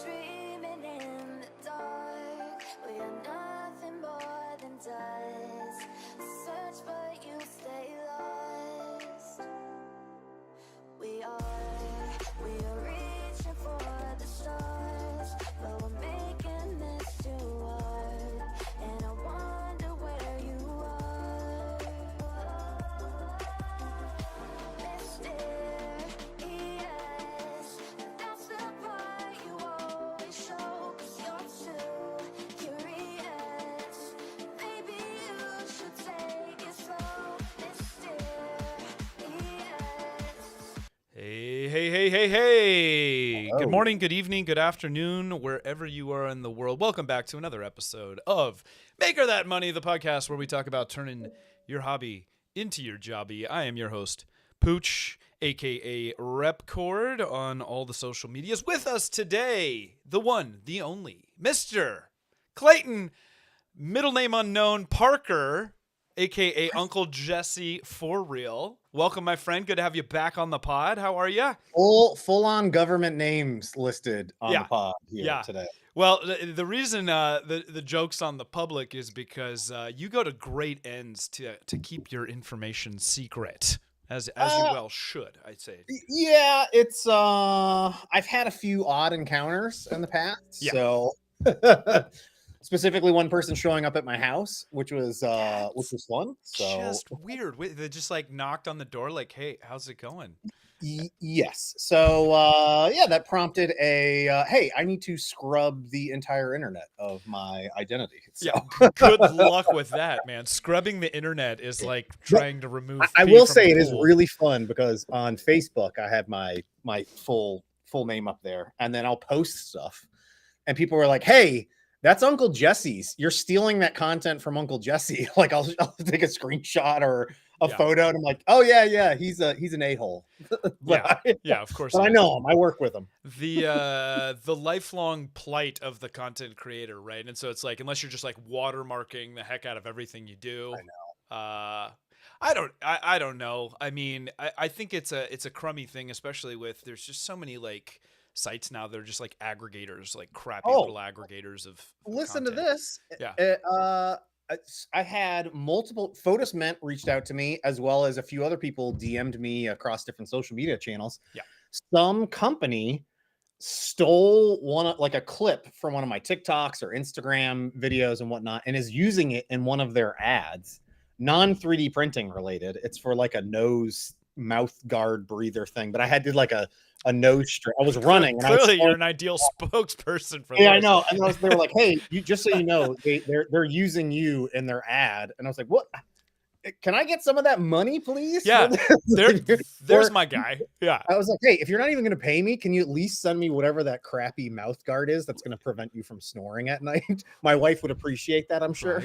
dreaming in the dark. We are nothing more than dust. Search but you stay lost. We are reaching for the stars, but we're making this too hard. And I wonder where you are. Mysterious, that's the part you always show. 'Cause you're too curious. Maybe you should take it slow. Hey. Hello. Good morning, good evening, good afternoon, wherever you are in the world. Welcome back to another episode of Maker That Money, the podcast where we talk about turning your hobby into your jobby. I am your host, Pooch, a.k.a. Repkord, on all the social medias. With us today, the one, the only, Mr. Clayton, middle name unknown, Parker, a.k.a. Uncle Jessy for real. Welcome, my friend. Good to have you back on the pod. How are you? Full on government names listed on the pod here today. Well, the reason the joke's on the public is because you go to great ends to keep your information secret, as you well should, I'd say. Yeah, it's I've had a few odd encounters in the past. Yeah. So specifically one person showing up at my house, which was fun. So Just weird. They just like knocked on the door like, "Hey, how's it going?" yes. So that prompted a hey, I need to scrub the entire internet of my identity. So. Yeah, good luck with that, man. Scrubbing the internet is like trying to remove. I pee will from say the it is pool. really fun because on Facebook I have my full name up there, and then I'll post stuff, and people were like, "Hey, that's Uncle Jesse's. You're stealing that content from Uncle Jesse." Like I'll take a screenshot or a photo, and I'm like, "Oh yeah, he's an a-hole." Of course. But I know him. I work with him. The lifelong plight of the content creator, right? And so it's like, unless you're just like watermarking the heck out of everything you do, I don't know. I mean, I think it's a crummy thing, especially with there's just so many like sites now that are just like aggregators, like crappy little aggregators of Listen content. to this. Yeah. I had multiple. Fotis Mint reached out to me, as well as a few other people DM'd me across different social media channels. Yeah. Some company stole a clip from one of my TikToks or Instagram videos and whatnot, and is using it in one of their ads. Non 3D printing related. It's for like a nose mouth guard breather thing, but I did like a nose strip. I was running. Clearly, you're an ideal spokesperson for this. I know. And they were like, "Hey, just so you know, they're using you in their ad." And I was like, "What? Can I get some of that money, please?" Yeah, there's my guy. Yeah. I was like, "Hey, if you're not even going to pay me, can you at least send me whatever that crappy mouth guard is that's going to prevent you from snoring at night?" My wife would appreciate that, I'm sure.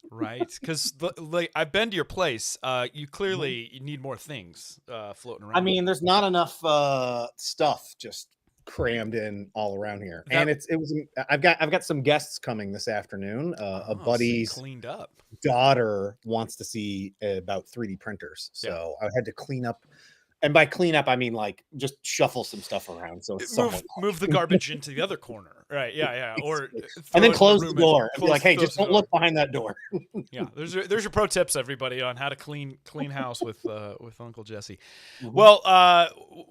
Right. Because like I've been to your place. You clearly you need more things floating around. I mean, there's not enough stuff just crammed in all around here, and I've got some guests coming this afternoon. A buddy's cleaned up daughter wants to see about 3D printers, so I had to clean up. And by clean up, I mean like just shuffle some stuff around. So it's move the garbage into the other corner, right? Yeah. Or and then close the door. And be like, hey, just don't look behind that door. Yeah, there's your pro tips, everybody, on how to clean house with Uncle Jesse. Mm-hmm. Well,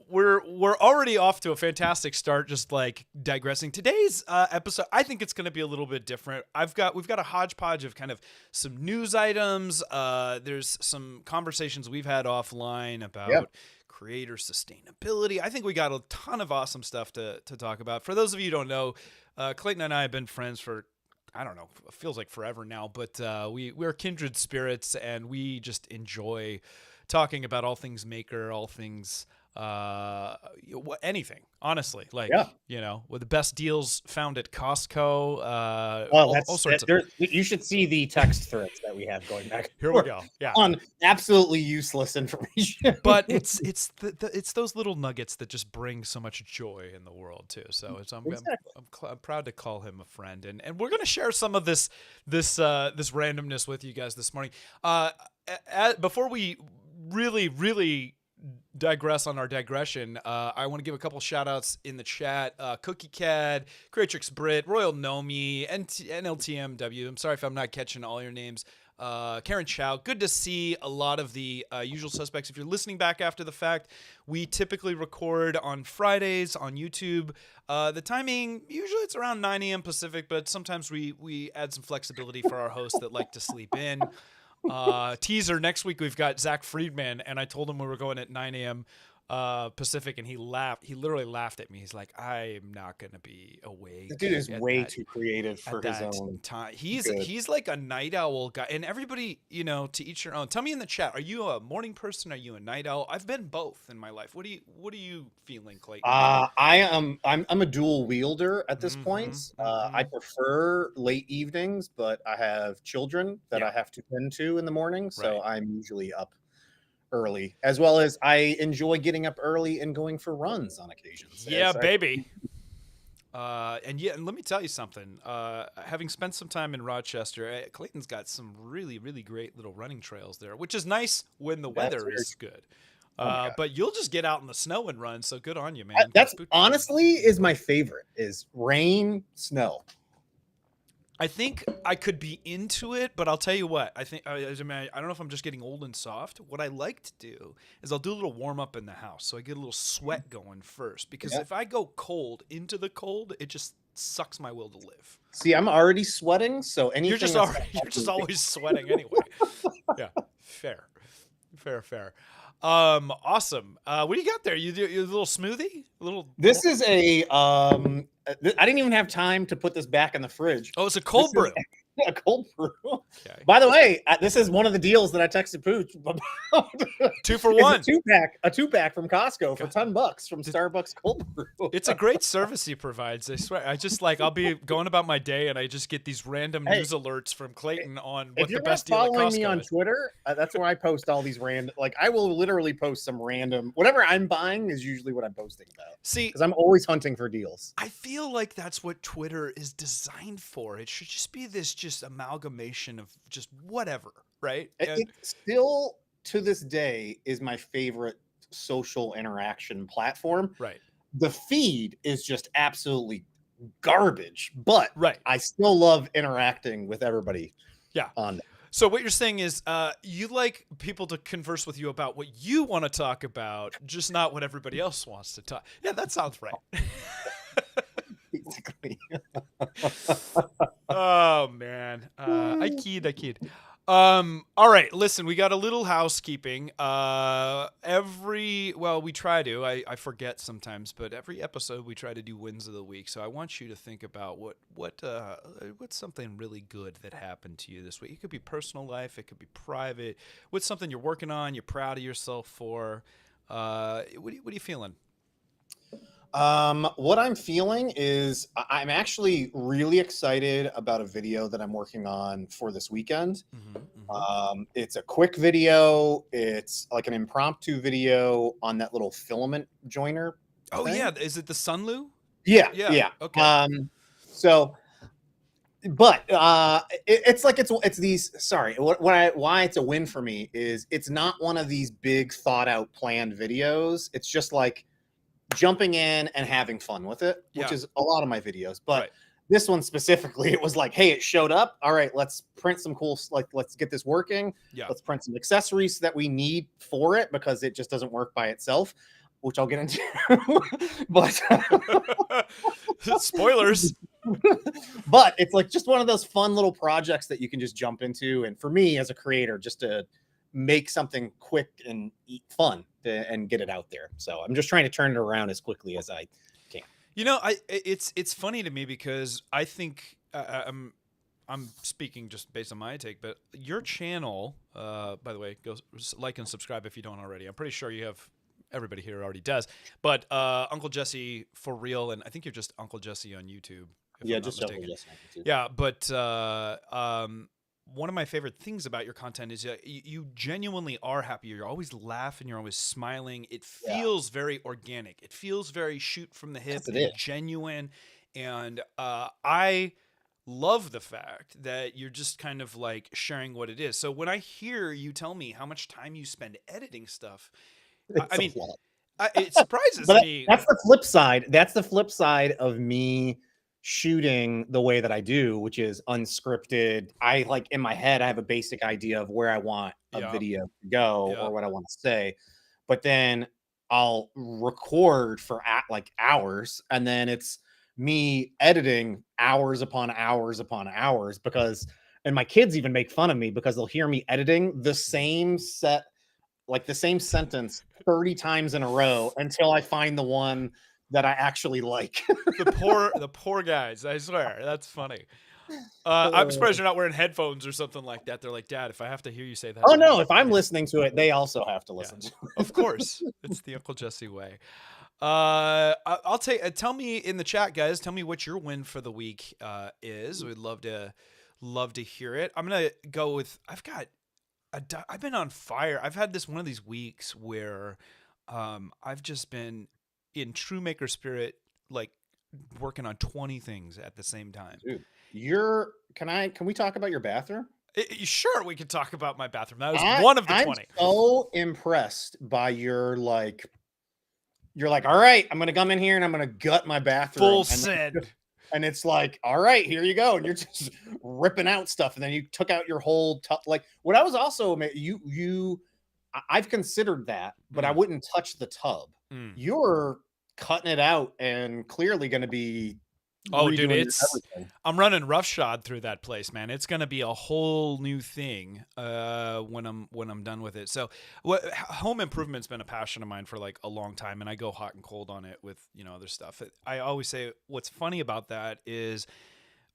we're already off to a fantastic start. Just like digressing, today's episode, I think it's going to be a little bit different. We've got a hodgepodge of kind of some news items. There's some conversations we've had offline about creator sustainability. I think we got a ton of awesome stuff to talk about. For those of you who don't know, Clayton and I have been friends for, I don't know, it feels like forever now, but we're kindred spirits, and we just enjoy talking about all things maker, all things anything, honestly, like with the best deals found at Costco. All sorts of. You should see the text threads that we have going back. Here we go. Yeah, on absolutely useless information. But it's those little nuggets that just bring so much joy in the world too. So I'm proud to call him a friend, and we're gonna share some of this randomness with you guys this morning. Before we really digress on our digression, I want to give a couple shout outs in the chat. Cookie Cad, Creatrix Brit, Royal Nomi, NLTMW. I'm sorry if I'm not catching all your names. Karen Chow, good to see a lot of the usual suspects. If you're listening back after the fact, we typically record on Fridays on YouTube. The timing, usually it's around 9 a.m. Pacific, but sometimes we add some flexibility for our hosts that like to sleep in. Teaser, next week we've got Zach Friedman, and I told him we were going at 9 a.m. Pacific, and he laughed. He literally laughed at me. He's like, "I'm not gonna be awake." The dude is way too creative for his own time. He's like a night owl guy, and everybody, to each their own. Tell me in the chat: are you a morning person? Are you a night owl? I've been both in my life. What are you feeling, Clayton? I'm a dual wielder at this point. I prefer late evenings, but I have children that I have to tend to in the morning, so I'm usually up early, as well as I enjoy getting up early and going for runs on occasions. Yeah, baby. And let me tell you something. Having spent some time in Rochester, Clayton's got some really, really great little running trails there, which is nice when the weather is good. But you'll just get out in the snow and run. So good on you, man. That's honestly is my favorite: is rain, snow. I think I could be into it, but I'll tell you what. I think I don't know if I'm just getting old and soft. What I like to do is I'll do a little warm up in the house, so I get a little sweat going first. Because if I go cold into the cold, it just sucks my will to live. See, I'm already sweating, so anything you're just always sweating anyway. Yeah, fair. Awesome. What do you got there? You do a little smoothie? This is a I didn't even have time to put this back in the fridge. Oh, it's a cold brew. A cold brew. Okay. By the way, this is one of the deals that I texted Pooch about. 2 for 1. A two pack from Costco for $10 from Starbucks cold brew. It's a great service he provides. I swear. I just I'll be going about my day and I just get these random news alerts from Clayton on what the best deal at Costco is. If you're following me on Twitter, that's where I post all these random. I will literally post some random whatever I'm buying is usually what I'm posting about. See, because I'm always hunting for deals. I feel like that's what Twitter is designed for. It should just be this just amalgamation of just whatever, right? It still to this day is my favorite social interaction platform. Right. The feed is just absolutely garbage, but I still love interacting with everybody. Yeah. On there. So what you're saying is you like people to converse with you about what you want to talk about, just not what everybody else wants to talk. Yeah, that sounds right. Basically. Oh man, I kid. All right, listen, we got a little housekeeping. We try to. I forget sometimes, but every episode we try to do wins of the week. So I want you to think about what's something really good that happened to you this week. It could be personal life, it could be private. What's something you're working on? You're proud of yourself for? What are you feeling? What I'm feeling is I'm actually really excited about a video that I'm working on for this weekend. It's a quick video. It's like an impromptu video on that little filament joiner. Oh thing. Yeah. Is it the Sunlu? Yeah. Okay. It's these, sorry, why it's a win for me is it's not one of these big thought out planned videos. It's just like jumping in and having fun with it, which is a lot of my videos. But this one specifically, it was like, hey, it showed up. All right, let's print some cool, let's get this working. Yeah. Let's print some accessories that we need for it because it just doesn't work by itself, which I'll get into. But spoilers. But it's like just one of those fun little projects that you can just jump into. And for me as a creator, just to make something quick and fun and get it out there. So I'm just trying to turn it around as quickly as I can. It's funny to me because I think I'm speaking just based on my take, but your channel, by the way, go like and subscribe if you don't already. I'm pretty sure you have. Everybody here already does, but Uncle Jessy for real, and I think you're just Uncle Jessy on YouTube. Yeah, just Uncle Jessy on YouTube. Yeah, but one of my favorite things about your content is you genuinely are happy. You're always laughing. You're always smiling. It feels very organic. It feels very shoot from the hip, and genuine. And I love the fact that you're just kind of like sharing what it is. So when I hear you tell me how much time you spend editing stuff, It's I a mean, lot. it surprises But me. that's the flip side. That's the flip side of me shooting the way that I do, which is unscripted. I like in my head, I have a basic idea of where I want a Yeah, video to go yeah. or what I want to say, but then I'll record for like hours, and then it's me editing hours upon hours upon hours because, and my kids even make fun of me because they'll hear me editing the same set, like the same sentence 30 times in a row until I find the one that I actually like. The poor guys. I swear, that's funny. I'm surprised you're not wearing headphones or something like that. They're like, Dad, if I have to hear you say that, Oh again, no, if I'm yeah, listening to it, they also have to yeah, listen to of course, it's the Uncle Jesse way. I'll take. Tell me in the chat, guys. Tell me what your win for the week is. We'd love to hear it. I'm gonna go with. I've been on fire. I've had this one of these weeks where I've just been in true maker spirit, like working on 20 things at the same time. Dude, can we talk about your bathroom? Sure, we could talk about my bathroom. That was one of the I'm 20. so impressed by your like, you're like, all right, I'm gonna come in here and I'm gonna gut my bathroom. Full And send. and it's like, all right, here you go, and you're just ripping out stuff, and then you took out your whole like what I was also I've considered that, but I Mm, wouldn't touch the tub. mm. You're cutting it out and clearly going to be Oh, dude, redoing your everything. I'm running roughshod through that place, man. It's gonna be a whole new thing when I'm done with it. So, home improvement's been a passion of mine for like a long time, and I go hot and cold on it with other stuff. I always say what's funny about that is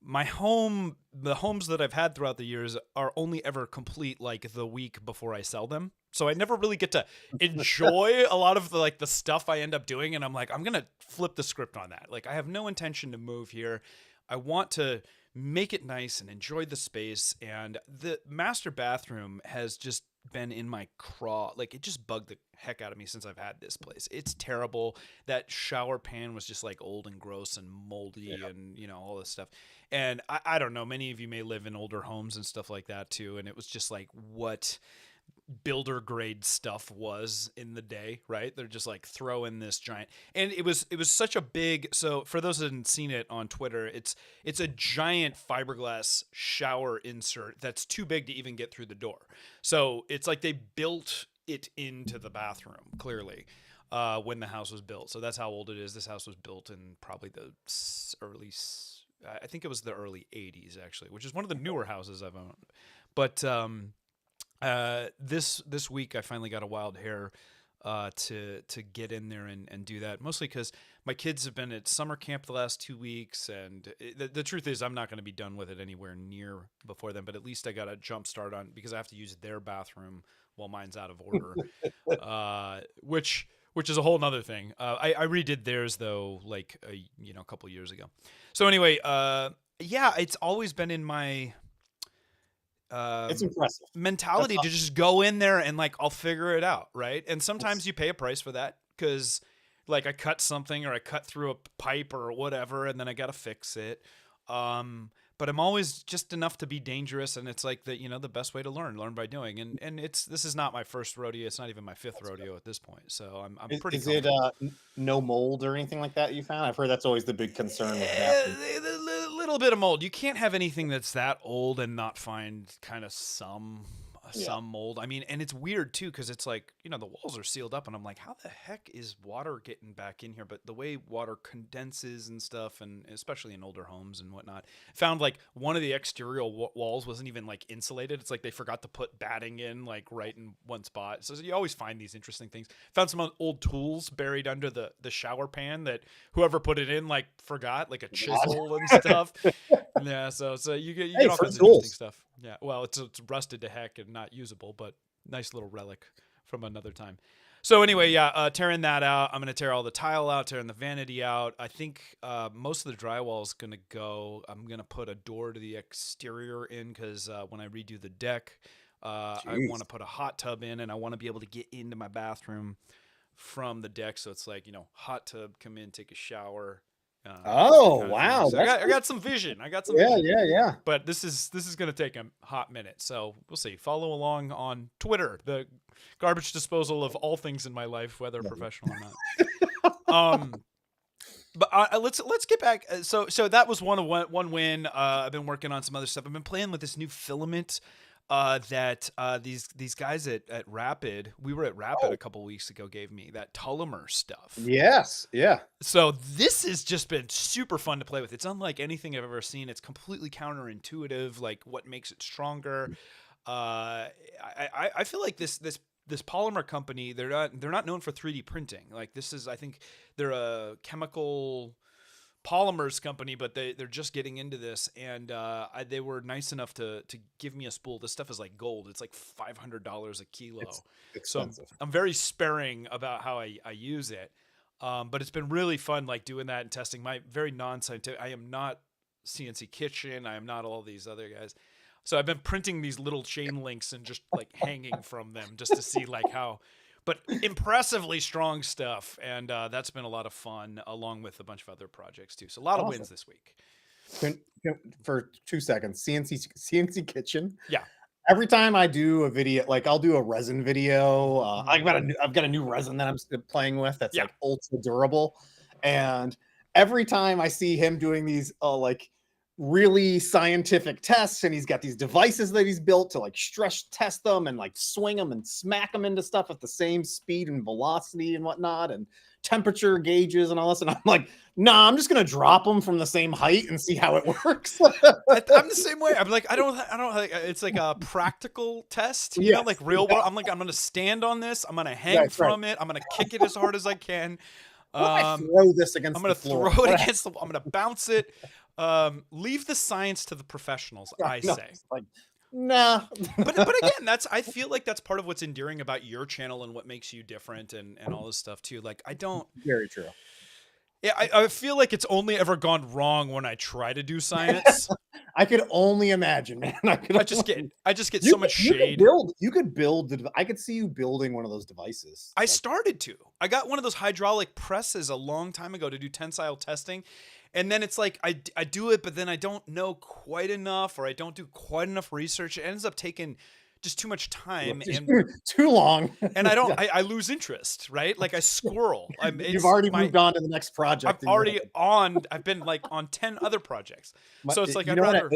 the homes that I've had throughout the years are only ever complete like the week before I sell them. So I never really get to enjoy a lot of the stuff I end up doing, and I'm like, I'm gonna flip the script on that. Like, I have no intention to move here. I want to make it nice and enjoy the space. And the master bathroom has just been in my craw. Like, it just bugged the heck out of me since I've had this place. It's terrible. That shower pan was just like old and gross and moldy, and all this stuff. And I don't know, many of you may live in older homes and stuff like that too. And it was just like what builder grade stuff was in the day, right? They're just like throw in this giant, and it was such a big. So for those that hadn't seen it on Twitter, it's a giant fiberglass shower insert that's too big to even get through the door. So it's like they built it into the bathroom clearly when the house was built. So that's how old it is. This house was built in probably the early, I think it was the early 80s actually, which is one of the newer houses I've owned. But this week I finally got a wild hair to get in there and do that, mostly because my kids have been at summer camp the last 2 weeks, and the truth is I'm not going to be done with it anywhere near before then, but at least I got a jump start on, because I have to use their bathroom while mine's out of order, which is a whole nother thing. I redid theirs though, like a couple years ago. So anyway, yeah, it's always been in my It's impressive mentality to just go in there and like I'll figure it out, right? And sometimes you pay a price for that because like I cut something or I cut through a pipe or whatever, and then I gotta fix it. But I'm always just enough to be dangerous, and it's like the best way to learn by doing. And this is not my first rodeo. It's not even my fifth rodeo at this point. So I'm pretty. Is it no mold or anything like that you found? I've heard that's always the big concern with bathrooms. A little bit of mold. You can't have anything that's that old and not find kind of some mold. I mean, and it's weird too because it's like the walls are sealed up, and I'm like, how the heck is water getting back in here? But the way water condenses and stuff, and especially in older homes and whatnot, found like one of the exterior walls wasn't even like insulated. It's like they forgot to put batting in like right in one spot. So you always find these interesting things. Found some old tools buried under the shower pan that whoever put it in like forgot, like a chisel and stuff. Yeah, so you get all kinds of interesting stuff. Yeah, well, it's rusted to heck and not usable, but nice little relic from another time. So anyway, yeah, tearing that out. I'm gonna tear all the tile out, tearing the vanity out. I think most of the drywall is gonna go. I'm gonna put a door to the exterior in because when I redo the deck, I want to put a hot tub in, and I want to be able to get into my bathroom from the deck. So it's like hot tub, come in, take a shower, Oh, kind of wow. thing. So That's I got some vision. I got some yeah, vision. yeah, yeah. But this is going to take a hot minute. So we'll see. Follow along on Twitter, the garbage disposal of all things in my life, whether professional or not. But let's get back. So that was one win. I've been working on some other stuff. I've been playing with this new filament that these guys at Rapid, we were at Rapid a couple weeks ago, gave me that Tullimer stuff. Yes, yeah. So this has just been super fun to play with. It's unlike anything I've ever seen. It's completely counterintuitive, like what makes it stronger. I feel like this polymer company, they're not known for 3D printing. Like I think they're a chemical polymers company, but they're just getting into this, and they were nice enough to give me a spool. This stuff is like gold. It's like $500 a kilo. It's expensive. So I'm very sparing about how I use it. But it's been really fun, like doing that and testing. My very non-scientific. I am not CNC Kitchen. I am not all these other guys. So I've been printing these little chain links and just like hanging from them just to see like how, but impressively strong stuff. And that's been a lot of fun, along with a bunch of other projects too. So a lot of wins this week. For 2 seconds, CNC Kitchen. Yeah. Every time I do a video, like I'll do a resin video, I've got a new resin that I'm playing with that's like ultra durable, and every time I see him doing these like really scientific tests, and he's got these devices that he's built to like stress test them and like swing them and smack them into stuff at the same speed and velocity and whatnot, and temperature gauges and all this, and I'm like, nah, I'm just gonna drop them from the same height and see how it works. I'm the same way. I'm like, I don't like, it's like a practical test, you know, like real world. I'm like, I'm gonna stand on this, I'm gonna hang from it, I'm gonna kick it as hard as I can. Throw this against I'm gonna the floor. throw it against the wall. I'm gonna bounce it. Leave the science to the professionals, I say. Like, nah. but again, I feel like that's part of what's endearing about your channel and what makes you different and all this stuff too. Like Very true. Yeah, I feel like it's only ever gone wrong when I try to do science. I could only imagine, man. I just get so much shade. You could build. I could see you building one of those devices. I started to. I got one of those hydraulic presses a long time ago to do tensile testing. And then it's like I do it, but then I don't know quite enough, or I don't do quite enough research. It ends up taking just too much time and too long, and I lose interest, right? Like I squirrel. You've already moved on to the next project. I've been like on 10 other projects, so it's like I'd rather.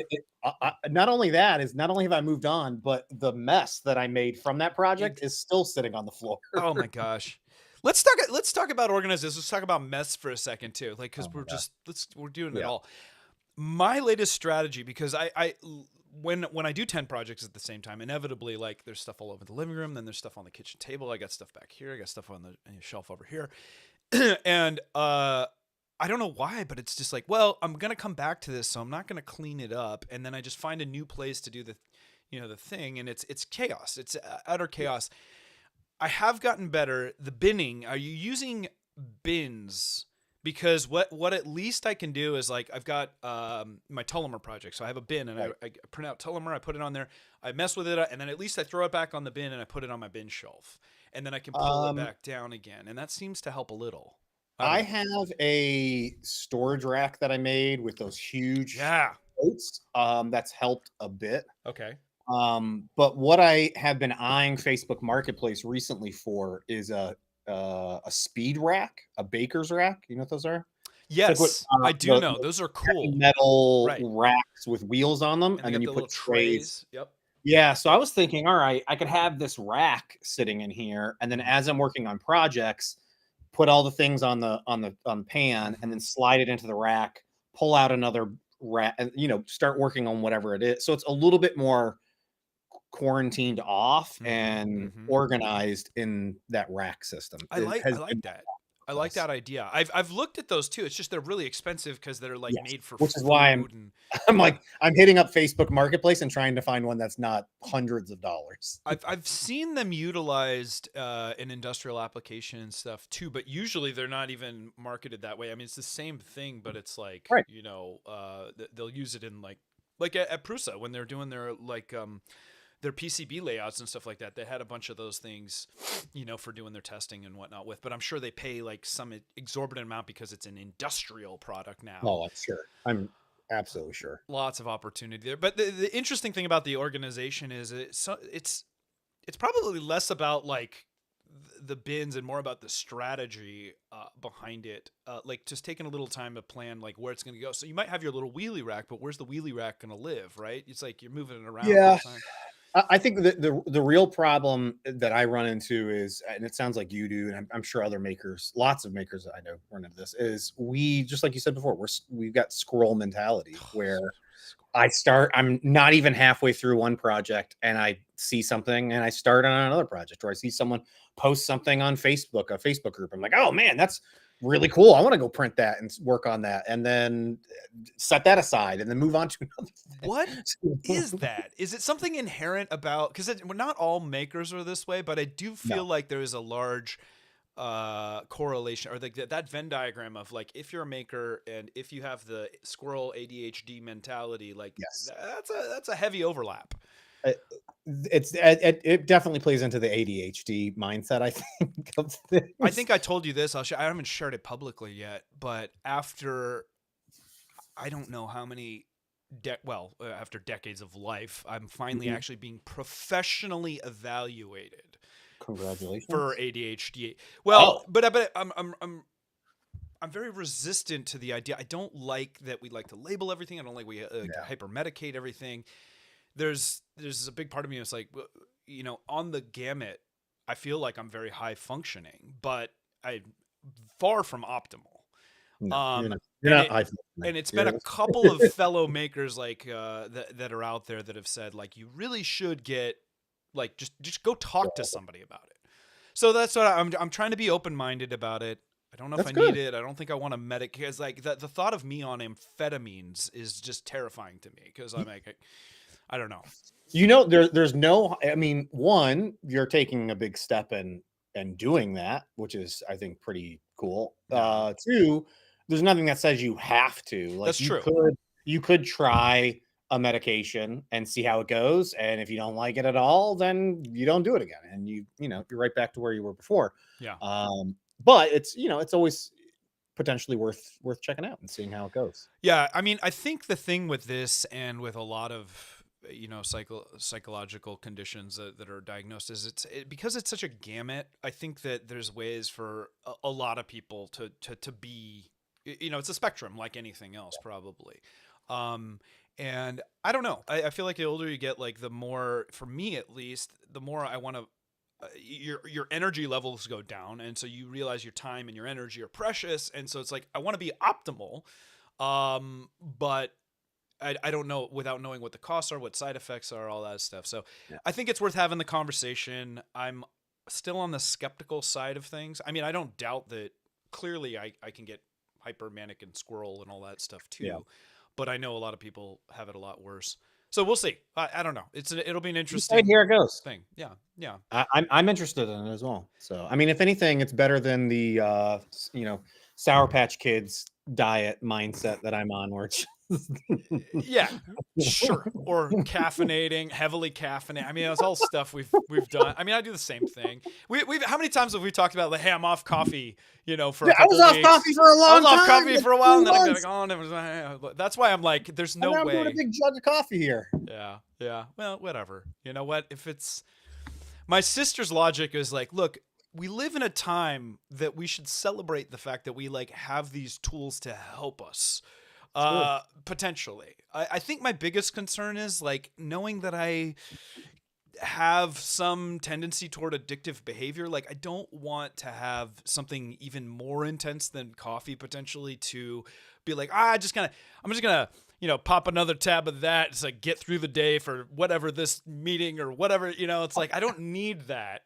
Not only have I moved on, but the mess that I made from that project is still sitting on the floor. Oh my gosh. Let's talk about organizers. Let's talk about mess for a second too, like because we're doing it all. My latest strategy, because when I do 10 projects at the same time, inevitably, like there's stuff all over the living room, then there's stuff on the kitchen table, I got stuff back here, I got stuff on the shelf over here, and I don't know why, but it's just like, well, I'm gonna come back to this, so I'm not gonna clean it up, and then I just find a new place to do the thing, and it's chaos, it's utter chaos. I have gotten better. The binning. Are you using bins? Because what at least I can do is like I've got my Tullimer project. So I have a bin and I print out Tullimer. I put it on there. I mess with it, and then at least I throw it back on the bin and I put it on my bin shelf. And then I can pull it back down again. And that seems to help a little. I have a storage rack that I made with those huge totes. That's helped a bit. Okay. But what I have been eyeing Facebook Marketplace recently for is a speed rack, a baker's rack. You know what those are? Yes, I do know. Those are cool. Metal racks with wheels on them, and then you put trays. Yep. Yeah, so I was thinking, all right, I could have this rack sitting in here, and then as I'm working on projects, put all the things on the pan, and then slide it into the rack, pull out another rack, and start working on whatever it is. So it's a little bit more quarantined off and organized in that rack system. I like that. I like that idea. I've looked at those too. It's just they're really expensive because they're like made for which is why I'm hitting up Facebook Marketplace and trying to find one that's not hundreds of dollars. I've seen them utilized in industrial application and stuff too, but usually they're not even marketed that way. I mean, it's the same thing, but it's like they'll use it in like at Prusa when they're doing their their PCB layouts and stuff like that. They had a bunch of those things, for doing their testing and whatnot with. But I'm sure they pay like some exorbitant amount because it's an industrial product now. Oh, I'm sure. I'm absolutely sure. Lots of opportunity there. But the interesting thing about the organization is it's probably less about like the bins and more about the strategy behind it. Like just taking a little time to plan like where it's going to go. So you might have your little wheelie rack, but where's the wheelie rack going to live, right? It's like you're moving it around all the time. I think the real problem that I run into is, and it sounds like you do, and I'm sure other makers, lots of makers that I know run into this, is we, just like you said before, we've got squirrel mentality where I'm not even halfway through one project and I see something and I start on another project, or I see someone post something on Facebook, a Facebook group. I'm like, oh man, that's really cool. I want to go print that and work on that, and then set that aside and then move on to another thing. What is that? Is it something inherent about, because not all makers are this way, but I do feel like there is a large correlation, or like that Venn diagram of like, if you're a maker and if you have the squirrel ADHD mentality, like that's a heavy overlap. It definitely plays into the ADHD mindset, I think. I think I told you this. I haven't shared it publicly yet, but after I don't know how many after decades of life, I'm finally actually being professionally evaluated. Congratulations for ADHD. Well, but I'm very resistant to the idea. I don't like that we like to label everything. I don't like we hypermedicate everything. There's a big part of me that's like, on the gamut, I feel like I'm very high functioning, but I'm far from optimal. No, you're not high functioning. And it's been a couple of fellow makers like that are out there that have said like, you really should get like just go talk to somebody about it. So that's what I'm trying to be open-minded about it. I don't know if I need it. I don't think I want to medicate, because like the thought of me on amphetamines is just terrifying to me, because I'm like, I don't know. There's no, I mean, one, you're taking a big step and doing that, which is, I think, pretty cool. Two, there's nothing that says you have to. Like, that's true. You could try a medication and see how it goes, and if you don't like it at all, then you don't do it again, and you're right back to where you were before. But it's it's always potentially worth checking out and seeing how it goes. I mean, I think the thing with this, and with a lot of psychological conditions that are diagnosed, is because it's such a gamut. I think that there's ways for a lot of people to be, it's a spectrum like anything else, probably. And I don't know. I feel like the older you get, like the more, for me at least, the more I want to, your energy levels go down. And so you realize your time and your energy are precious. And so it's like, I want to be optimal. But I don't know, without knowing what the costs are, what side effects are, all that stuff. So I think it's worth having the conversation. I'm still on the skeptical side of things. I mean, I don't doubt that clearly I can get hypermanic and squirrel and all that stuff too. Yeah. But I know a lot of people have it a lot worse. So we'll see. I don't know. It'll be an interesting here it goes thing. Yeah. I'm interested in it as well. So I mean, if anything, it's better than the Sour Patch Kids diet mindset that I'm on, where it's yeah, sure. Or caffeinating, heavily caffeinating. I mean, it's all stuff we've done. I mean, I do the same thing. We've how many times have we talked about, like, hey, I'm off coffee, for a couple I was off coffee for a long time. I was off coffee for a while, and then I'm like, oh, never. That's why I'm like, there's no way. I'm doing a big jug of coffee here. Yeah. Well, whatever. You know what? If it's my sister's logic is like, look, we live in a time that we should celebrate the fact that we like have these tools to help us. Potentially. I think my biggest concern is like knowing that I have some tendency toward addictive behavior. Like, I don't want to have something even more intense than coffee potentially to be like, I'm just gonna pop another tab of that to like get through the day for whatever this meeting or whatever, it's like, I don't need that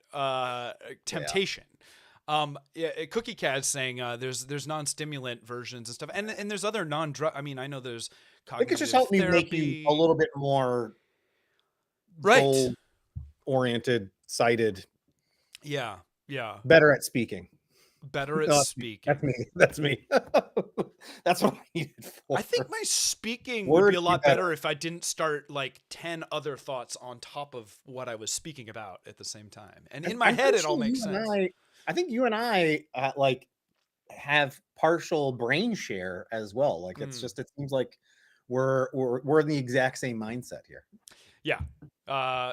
temptation. Cookie Cat's saying there's non-stimulant versions and stuff, and there's other non-drug. I mean, I know there's cognitive I think it's just helping you make you a little bit more goal-oriented, sighted. Yeah. Better at speaking. Better at speaking. That's me. That's what I needed. I think my speaking would be Words a be lot better. better if I didn't start like 10 other thoughts on top of what I was speaking about at the same time. And in my I'm head, pretty it all sure makes you and sense. I think you and I like have partial brain share as well. Like it's Mm. just it seems like we're in the exact same mindset here. Yeah.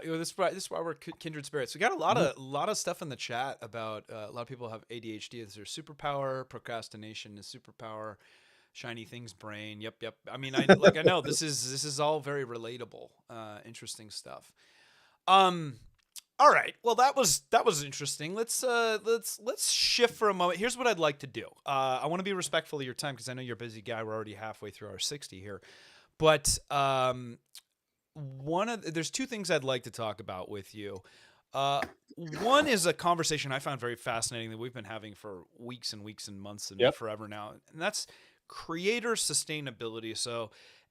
This is why we're kindred spirits. We got a lot of stuff in the chat about a lot of people have ADHD as their superpower. Procrastination is superpower. Shiny things brain. Yep. I mean, I know this is all very relatable. Interesting stuff. Um. All right. Well, that was interesting. Let's shift for a moment. Here's what I'd like to do. I want to be respectful of your time because I know you're a busy guy. We're already halfway through our 60 here, but there's two things I'd like to talk about with you. One is a conversation I found very fascinating that we've been having for weeks and weeks and months and Yep. forever now, and that's creator sustainability. So,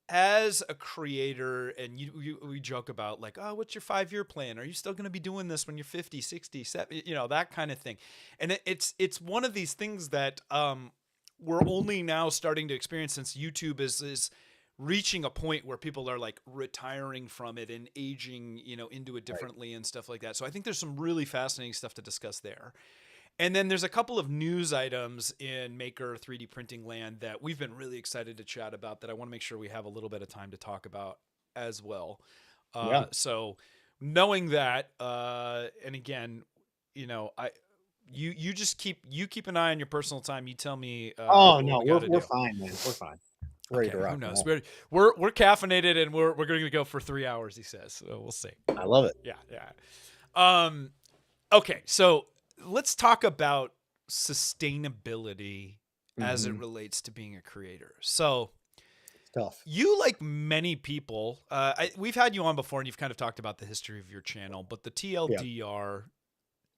as a creator, and we joke about like, oh, what's your 5-year plan? Are you still going to be doing this when you're 50, 60, 70, that kind of thing. And it's one of these things that we're only now starting to experience since YouTube is reaching a point where people are like retiring from it and aging, into it differently and stuff like that. So I think there's some really fascinating stuff to discuss there. And then there's a couple of news items in Maker 3D printing land that we've been really excited to chat about that I want to make sure we have a little bit of time to talk about as well. Yeah. So knowing that, and again, I you just keep an eye on your personal time. You tell me Oh what no, we got to we're do. fine, man. We're fine. Ready to Okay, who rock and knows? roll. We're caffeinated and we're going to go for 3 hours. He says, so we'll see. I love it. Yeah. Okay, so let's talk about sustainability as it Mhm. relates to being a creator. So It's tough. you, like many people, we've had you on before, and you've kind of talked about the history of your channel, but the Yeah. TLDR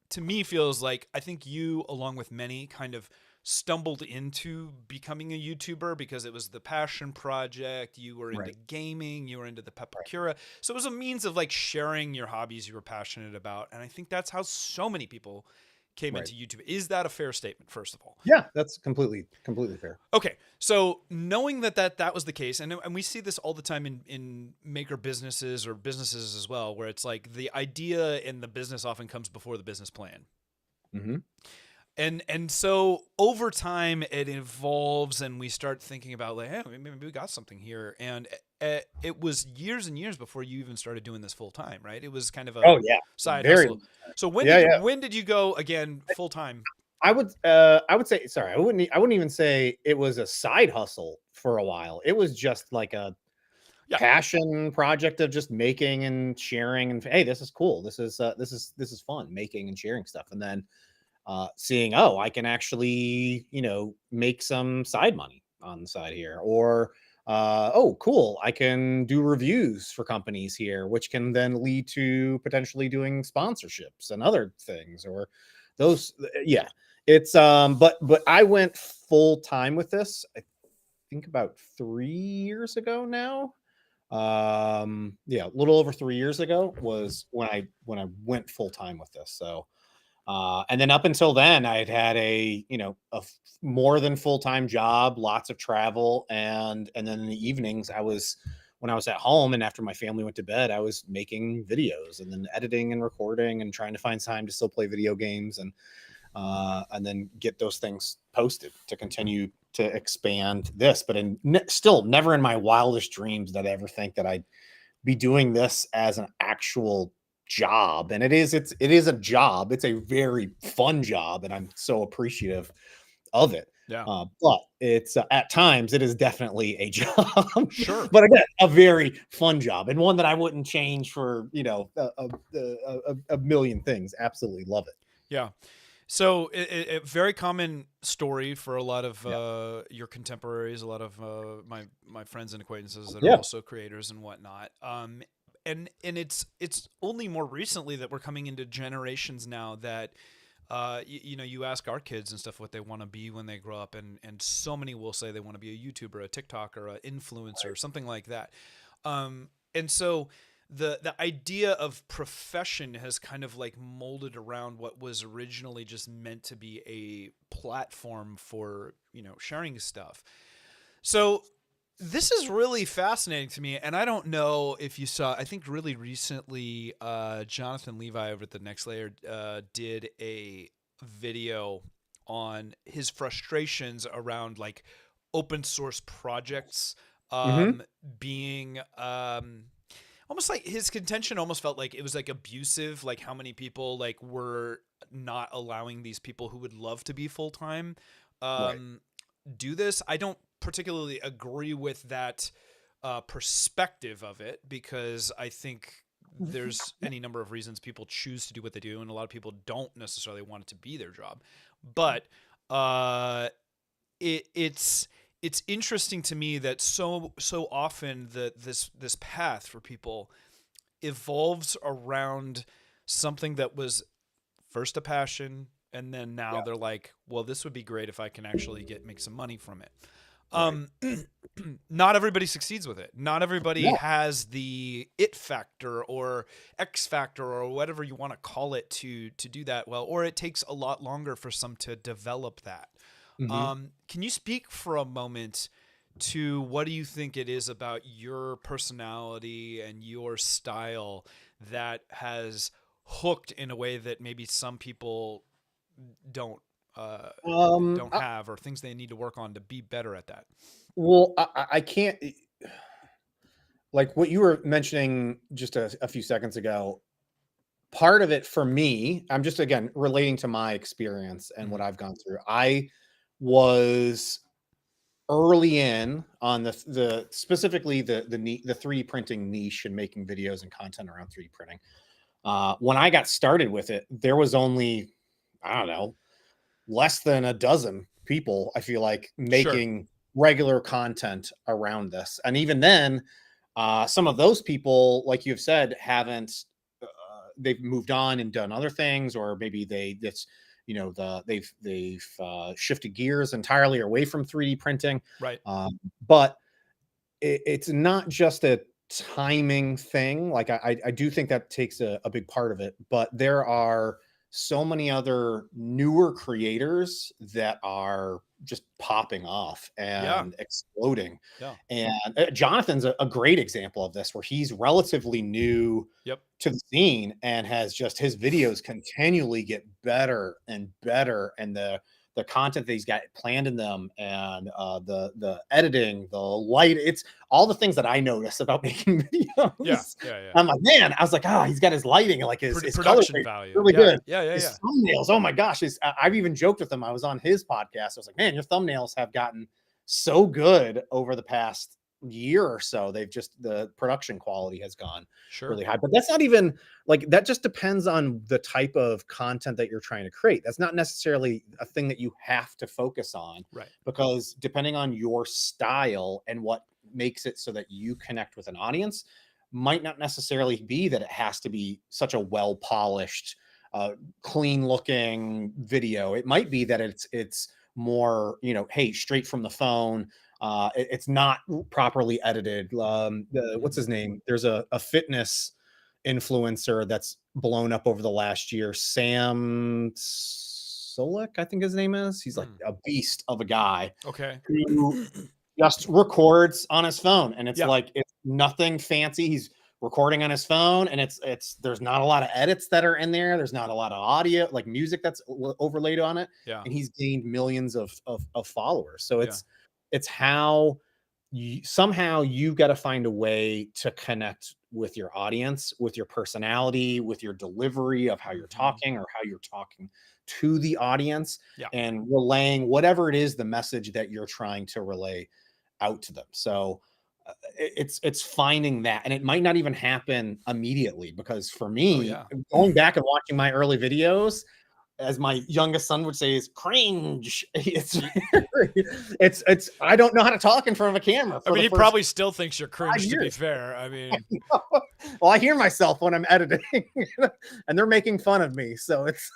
to me feels like I think you, along with many, kind of stumbled into becoming a YouTuber because it was the passion project. You were into Right. gaming, you were into the Pepakura. So it was a means of like sharing your hobbies you were passionate about. And I think that's how so many people came Right. into YouTube. Is that a fair statement, first of all? Yeah, that's completely fair. Okay, so knowing that was the case, and we see this all the time in maker businesses or businesses as well, where it's like the idea and the business often comes before the business plan. Mm-hmm. And so over time it evolves and we start thinking about like, hey, maybe we got something here. And it was years and years before you even started doing this full time, right? It was kind of a Oh yeah, side very. hustle. So when Yeah, did yeah. when did you go again full time? I would say sorry. I wouldn't even say it was a side hustle for a while. It was just like a Yeah. passion project of just making and sharing and hey, this is cool. This is fun making and sharing stuff. And then seeing, oh, I can actually, make some side money on the side here, or oh, cool, I can do reviews for companies here, which can then lead to potentially doing sponsorships and other things, or those. Yeah, it's but I went full time with this. I think about 3 years ago now. Yeah, a little over 3 years ago was when I went full time with this. So and then up until then, I'd had more than full time job, lots of travel, and then in the evenings, when I was at home and after my family went to bed, I was making videos and then editing and recording and trying to find time to still play video games and then get those things posted to continue to expand this. But still, never in my wildest dreams did I ever think that I'd be doing this as an actual job. And it is a job. It's a very fun job and I'm so appreciative of it. Yeah. But it's at times it is definitely a job. Sure. But again, a very fun job and one that I wouldn't change for a million things. Absolutely love it. Yeah. So a very common story for a lot of Yeah. your contemporaries, a lot of my friends and acquaintances that are Yeah. also creators and whatnot. And it's only more recently that we're coming into generations now that you ask our kids and stuff what they want to be when they grow up, and so many will say they want to be a YouTuber, a TikToker, an influencer, Right. something like that. And so the idea of profession has kind of like molded around what was originally just meant to be a platform for sharing stuff. So This is really fascinating to me, and I don't know if you saw. I think really recently, Jonathan Levi over at the Next Layer did a video on his frustrations around like open source projects Hmm. being almost like his contention almost felt like it was like abusive, like how many people like were not allowing these people who would love to be full time Right. um, do this. I don't particularly agree with that perspective of it because I think there's any number of reasons people choose to do what they do, and a lot of people don't necessarily want it to be their job. But uh, it's interesting to me that so often this path for people evolves around something that was first a passion, and then now Yeah. they're like, well, this would be great if I can actually make some money from it. Right. Um, not everybody succeeds with it. Not everybody No. has the it factor or X factor or whatever you want to call it to do that well, or it takes a lot longer for some to develop that. Hmm. Can you speak for a moment to what do you think it is about your personality and your style that has hooked in a way that maybe some people don't uh, Um. don't have, or things they need to work on to be better at that? Well, I can't, like what you were mentioning just a few seconds ago. Part of it for me, I'm just again relating to my experience and what Mhm. I've gone through. I was early in on the specifically the 3D printing niche and making videos and content around 3D printing. When I got started with it, there was only, I don't know, less than a dozen people, I feel like, Sure. making regular content around this. And even then, some of those people, like you've said, haven't, they've moved on and done other things, or maybe that's, they've shifted gears entirely away from 3D printing. Right. But it's not just a timing thing. Like I do think that takes a big part of it, but there are so many other newer creators that are just popping off Yeah. and exploding. Yeah. And Jonathan's a great example of this, where he's relatively new Yep. to the scene and has just, his videos continually get better and better, and the content that he's got planned in them, and the editing, the light, it's all the things that I notice about making Yeah. videos. Yeah. Yeah. I'm like, man, I was like, oh, he's got his lighting, like his color Production grade value. really Yeah. good. Yeah. Yeah. Yeah. His thumbnails, oh my gosh, I've even joked with him. I was on his podcast. I was like, man, your thumbnails have gotten so good over the past year or so. They've just, the production quality has gone Sure. really high. But that's not even, like, that just depends on the type of content that you're trying to create. That's not necessarily a thing that you have to focus on, Right. because depending on your style and what makes it so that you connect with an audience, might not necessarily be that it has to be such a well polished, clean looking video. It might be that it's more, hey, straight from the phone. It's not properly edited. What's Mhm. his name? There's a fitness influencer that's blown up over the last year. Sam Solik, I think his name is. He's like Mm. a beast of a guy Okay. who just records on his phone, and it's Yeah. like, it's nothing fancy. He's recording on his phone, and it's there's not a lot of edits that are in there. There's not a lot of audio, like music, that's overlaid on it, Yeah. and he's gained millions of followers. So Yeah. it's how somehow you've got to find a way to connect with your audience, with your personality, with your delivery of how you're Mhm. talking, or how you're talking to the audience, Yeah. and relaying whatever it is, the message that you're trying to relay out to them. So it's finding that, and it might not even happen immediately, because for Oh me, yeah. going back and watching my early videos, as my youngest son would say, is cringe. It's Y- it's I don't know how to talk in front of a camera I for mean, the he first probably still thinks you're 5 cringe, to be years. fair. I mean, Well, I hear myself when I'm editing, and they're making fun of me, so it's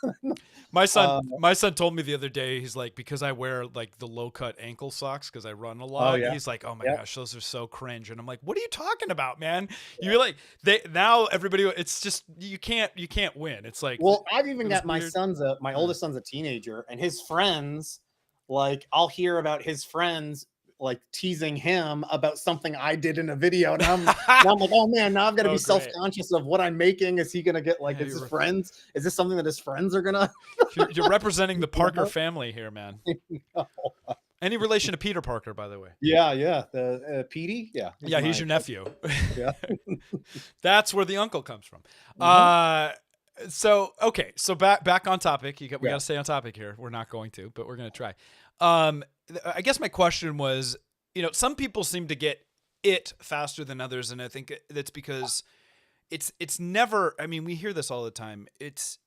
my son uh, my son told me the other day, he's like, because I wear like the low cut ankle socks because I run a oh lot, yeah, he's like, oh my yeah. gosh, those are so cringe. And I'm like, what are you talking about, man? You're like, they now everybody, it's just you can't win. It's like Well, I've it even was got weird. my Yeah. oldest son's a teenager, and his friends, like, I'll hear about his friends like teasing him about something I did in a video. And now I'm like, oh man, now I've got to Oh, be great. self-conscious of what I'm making. Is he going to get like, Yeah, is his friends? Is this something that his friends are going to? You're representing the Parker family here, man. No. Any relation to Peter Parker, by the way? Yeah. The Petey. Yeah. Yeah, he's my- your nephew. Yeah. That's where the uncle comes from. Mhm. So okay, so back on topic. We got Yeah. to stay on topic here. We're not going to, but we're going to try. I guess my question was, some people seem to get it faster than others, and I think that's because it's never. I mean, we hear this all the time. It's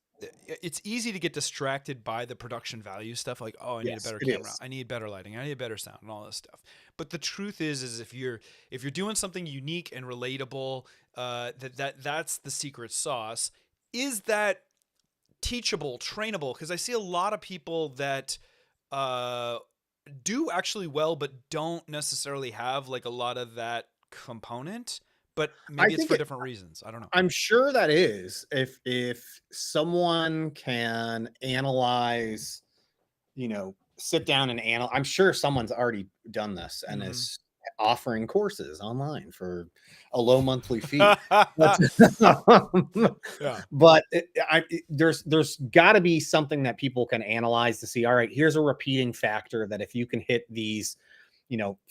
easy to get distracted by the production value stuff, like, oh, I need a better camera, I need better lighting, I need a better sound, and all this stuff. But the truth is if you're doing something unique and relatable, that's the secret sauce. Is that teachable, trainable? Because I see a lot of people that do actually well, but don't necessarily have like a lot of that component. But maybe it's for different reasons. I don't know. I'm sure that is if someone can analyze, sit down and analyze. I'm sure someone's already done this and is offering courses online for a low monthly fee. But there's got to be something that people can analyze to see. All right, here's a repeating factor that if you can hit these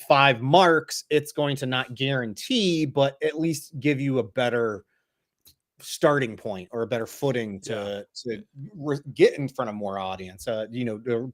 5 marks, it's going to not guarantee, but at least give you a better starting point or a better footing to get in front of more audience, to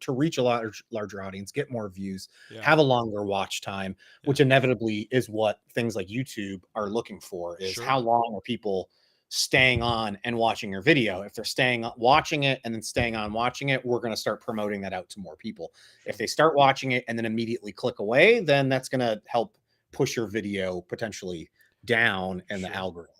reach a larger audience, get more views, have a longer watch time, which inevitably is what things like YouTube are looking for, is how long are people staying on and watching your video. If they're staying watching it and then staying on watching it, we're going to start promoting that out to more people. If they start watching it and then immediately click away, then that's going to help push your video potentially down in the algorithm.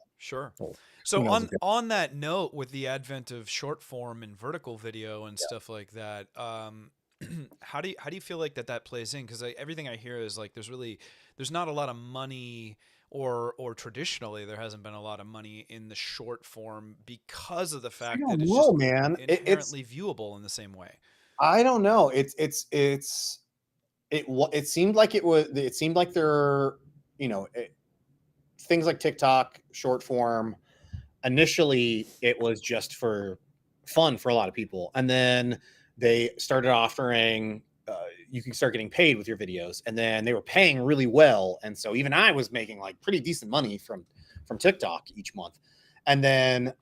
So on that note, with the advent of short form and vertical video and stuff like that, how do you feel like that plays in? Because everything I hear is like there's not a lot of money, or traditionally there hasn't been a lot of money in the short form because of the fact that it's just inherently viewable in the same way. I don't know. It seemed like there are, things like TikTok short form. Initially, it was just for fun for a lot of people. And then they started offering, you can start getting paid with your videos. And then they were paying really well. And so even I was making like pretty decent money from TikTok each month. And then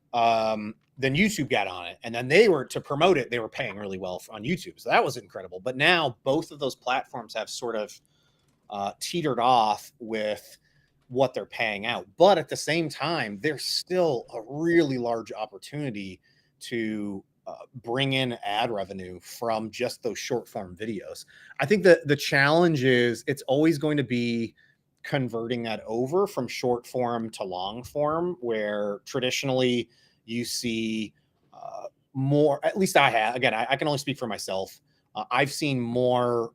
YouTube got on it. And then to promote it, they were paying really well on YouTube. So that was incredible. But now both of those platforms have sort of teetered off with what they're paying out. But at the same time, there's still a really large opportunity to bring in ad revenue from just those short form videos. I think that the challenge is it's always going to be converting that over from short form to long form, where traditionally you see more, at least I have, again, I can only speak for myself. I've seen more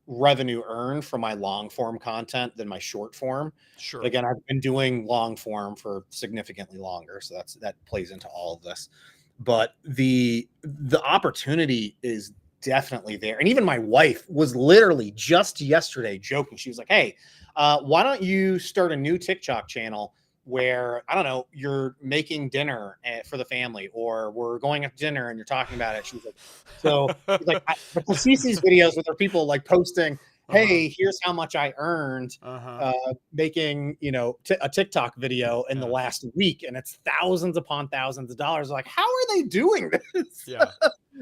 revenue earned from my long form content than my short form. But again, I've been doing long form for significantly longer, so that plays into all of this. But the opportunity is definitely there. And even my wife was literally just yesterday joking. She was like, hey, why don't you start a new TikTok channel where, I don't know, you're making dinner for the family, or we're going out to dinner and you're talking about it. She's like, but she sees videos with her people like posting, hey, here's how much I earned making, a TikTok video in the last week. And it's thousands upon thousands of dollars. Like, how are they doing this?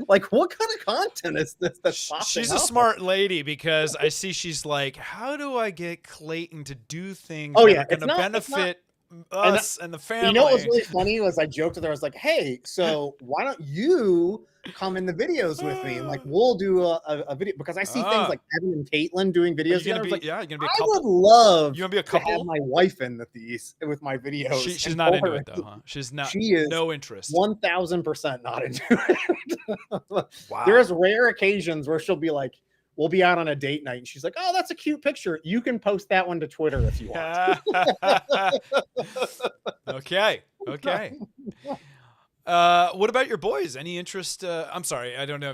Like, what kind of content is this? She's a smart lady, because I see she's like, how do I get Clayton to do things that are going to benefit us and the family? You know what was really funny was I joked with her. I was like, hey, so why don't you come in the videos with me? And like, we'll do a video, because I see things like Evan and Caitlin doing videos. You're gonna be a couple. I would love you want to be a couple? To have my wife in with my videos. She's not into it though, huh? She is no interest. 1000% not into it. Wow. There's rare occasions where she'll be like, we'll be out on a date night and she's like, oh, that's a cute picture. You can post that one to Twitter if you want. Okay. What about your boys? Any interest? I'm sorry, I don't know.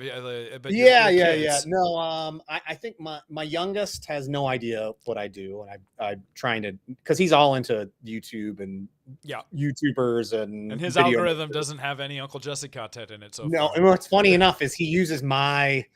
But Yeah, your yeah, yeah. kids. No, I think my youngest has no idea what I do, and I'm trying to, because he's all into YouTube and Yeah. YouTubers and And his video. algorithm doesn't have any Uncle Jesse content in it so No, far. and what's funny enough is he uses my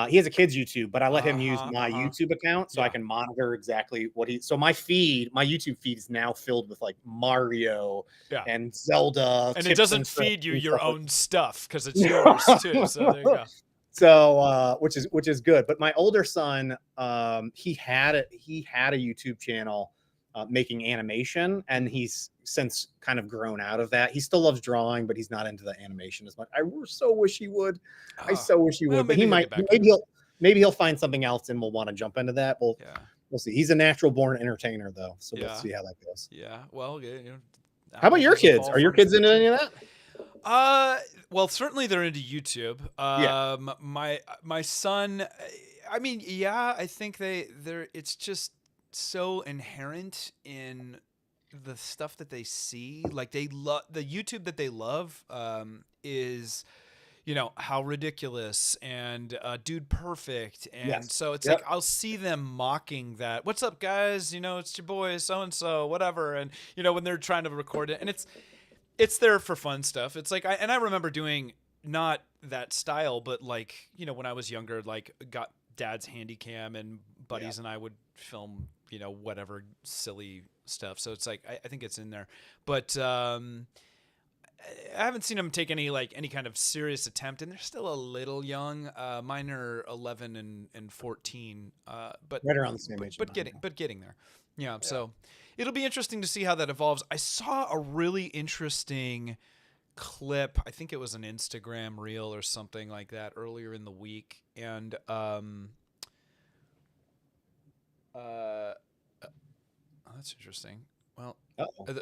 he has a kid's YouTube, but I let him use Uh-huh, my uh-huh. YouTube account so I Yeah. can monitor exactly what he. So my YouTube feed is now filled with like Mario Yeah. and Zelda, And it tips doesn't tricks feed you and your stuff like own stuff because it's yours too. So there you go. so which is good. But my older son, he had a YouTube channel making animation, and he's since kind of grown out of that. He still loves drawing, but he's not into the animation as much. I so wish he would. I Oh, so wish he well, would, but he maybe he'll might. get back into Maybe he'll find something else and we'll want to jump into that. Yeah. We'll see. He's a natural born entertainer though, so we'll Yeah. see how that goes. Yeah. Well, you know, How about your apples doesn't kids? fall Are your from a kids into any of that? Well, certainly they're into YouTube. Yeah. My son, I mean, yeah, I think they're. It's just so inherent in the stuff that they see. Like they love the YouTube that they love. Is how ridiculous and dude perfect, and Yes. so it's Yep. like I'll see them mocking that. What's up, guys? It's your boy so and so, whatever, and when they're trying to record it, and it's there for fun stuff. It's like I remember doing not that style, but like when I was younger, like got dad's handy cam and buddies and I would film whatever silly stuff. So it's like I think it's in there, but I haven't seen them take any kind of serious attempt, and they're still a little young. Mine are 11 and 14, but Right around the same age. but getting there. Yeah, so it'll be interesting to see how that evolves. I saw a really interesting clip. I think it was an Instagram reel or something like that earlier in the week, and that's interesting. Well,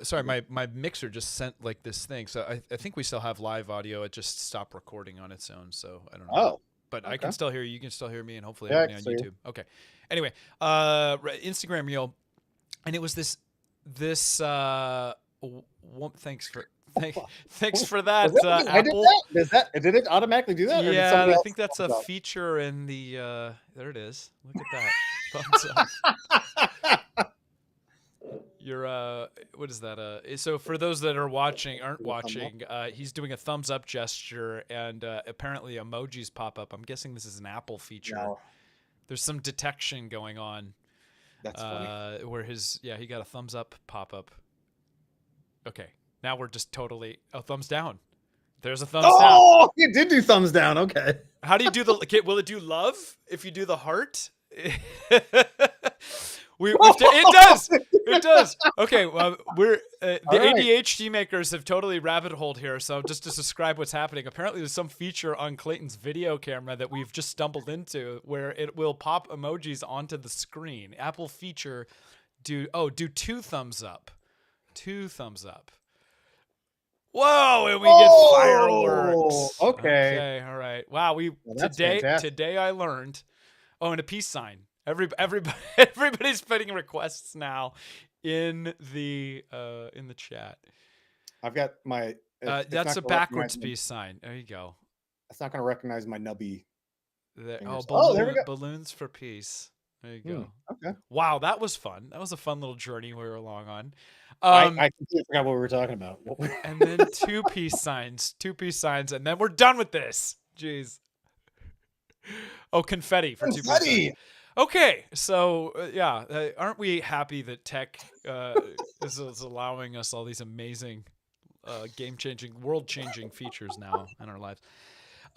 sorry, my mixer just sent like this thing, so I think we still have live audio. It just stopped recording on its own, so I don't know. Oh, but I okay. can still hear you. You can still hear me, and hopefully Yeah, I everybody on can see YouTube. Okay. Anyway, Instagram reel, and it was this. Thanks for that, I did Apple. that. Did it automatically do that? Or did Yeah, somebody I else think that's a thumbs up? feature in the. There it is. Look at that. Thumbs up. You're what is that? So for those that aren't watching, he's doing a thumbs up gesture, and apparently emojis pop up. I'm guessing this is an Apple feature. No. There's some detection going on. That's funny. Where he got a thumbs up pop up. Okay, now we're just totally thumbs down. There's a thumbs down. Oh, it did do thumbs down. Okay. How do you do will it do love if you do the heart? It does. Okay, well, we're the ADHD makers have totally rabbit holed here. So just to describe what's happening, apparently there's some feature on Clayton's video camera that we've just stumbled into where it will pop emojis onto the screen. Apple feature, do 2 thumbs up, 2 thumbs up. Whoa, and we get fireworks. Okay, all right. Wow, today I learned. Oh, and a peace sign. Everybody's putting requests now in the chat. I've got my. That's a backwards peace sign. There you go. It's not going to recognize my nubby. There we go. Balloons for peace. There you go. Okay. Wow, that was fun. That was a fun little journey we were along on. I completely forgot what we were talking about. And then 2 peace signs, and then we're done with this. Jeez. Oh, confetti for 2 peace signs. Okay, so aren't we happy that tech is allowing us all these amazing, game-changing, world-changing features now in our lives?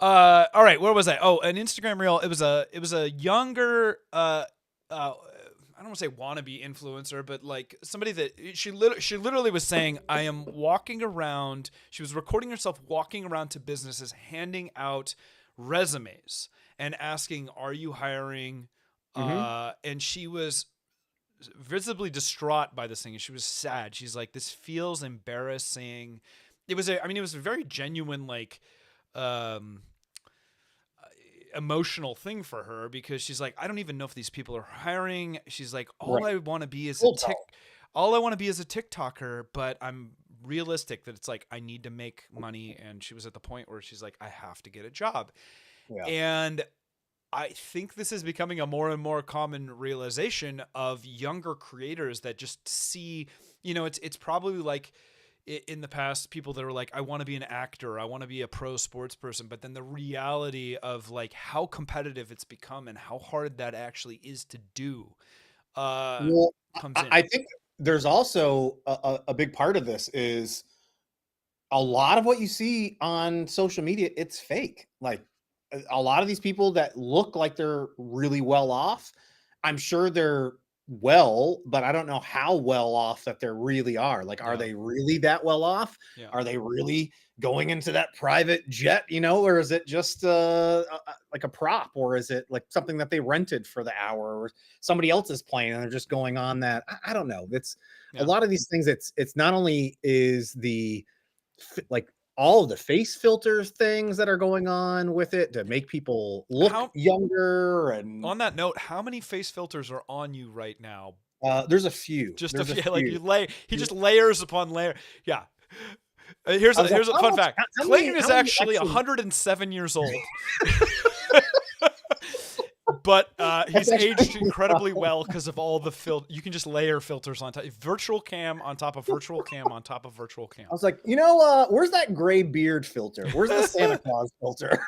All right, where was I? Oh, an Instagram reel. It was a younger, I don't want to say wannabe influencer, but like somebody that she literally was saying, I am walking around. She was recording herself walking around to businesses, handing out resumes and asking, "Are you hiring?" And she was visibly distraught by this thing, and she was sad. She's like, "This feels embarrassing." It was a very genuine, like, emotional thing for her, because she's like, I don't even know if these people are hiring. She's like, all I want to be is a TikToker, but I'm realistic that it's like, I need to make money. And she was at the point where she's like, I have to get a job. Yeah. And I think this is becoming a more and more common realization of younger creators that just see, it's probably like in the past, people that are like, I want to be an actor, I want to be a pro sports person. But then the reality of like how competitive it's become and how hard that actually is to do Well, comes in. I think there's also a big part of this is a lot of what you see on social media, it's fake. Like a lot of these people that look like they're really well off, I'm sure they're well, but I don't know how well off that they really are. Like, are Yeah. they really that well off? Yeah. Are they really going into that private jet, or is it just like a prop, or is it like something that they rented for the hour, or somebody else is playing and they're just going on that? I don't know. It's a lot of these things. It's not only is the like all of the face filters things that are going on with it to make people look younger. And on that note, how many face filters are on you right now? There's a few. Just there's a few. Like he just layers upon layer. Yeah. Here's a fun fact. Clayton is actually 107 years old. But he's aged incredibly well because of all the you can just layer filters on top. Virtual cam on top of virtual cam on top of virtual cam. I was like, where's that gray beard filter? Where's the Santa Claus filter?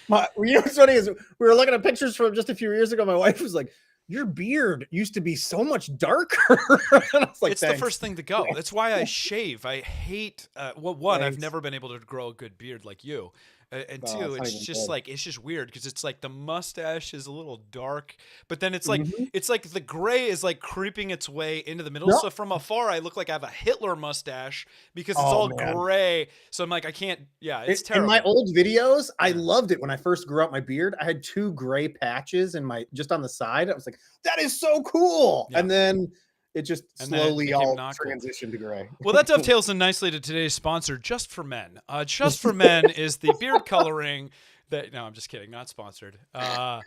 What's funny is we were looking at pictures from just a few years ago. My wife was like, your beard used to be so much darker. And I was like, it's the first thing to go. That's why I shave. I hate, I've never been able to grow a good beard like you. And two, it's just like, it's just weird because it's like the mustache is a little dark, but then it's like, it's like the gray is like creeping its way into the middle. So from afar, I look like I have a Hitler mustache because it's all gray. So I'm like, I can't, it's terrible. In my old videos, I loved it when I first grew out my beard. I had 2 gray patches just on the side. I was like, that is so cool. Yeah. And then it just slowly all transitioned to gray. Well, that dovetails in nicely to today's sponsor, Just for Men. Just for Men is the beard coloring that. No, I'm just kidding. Not sponsored. Yeah,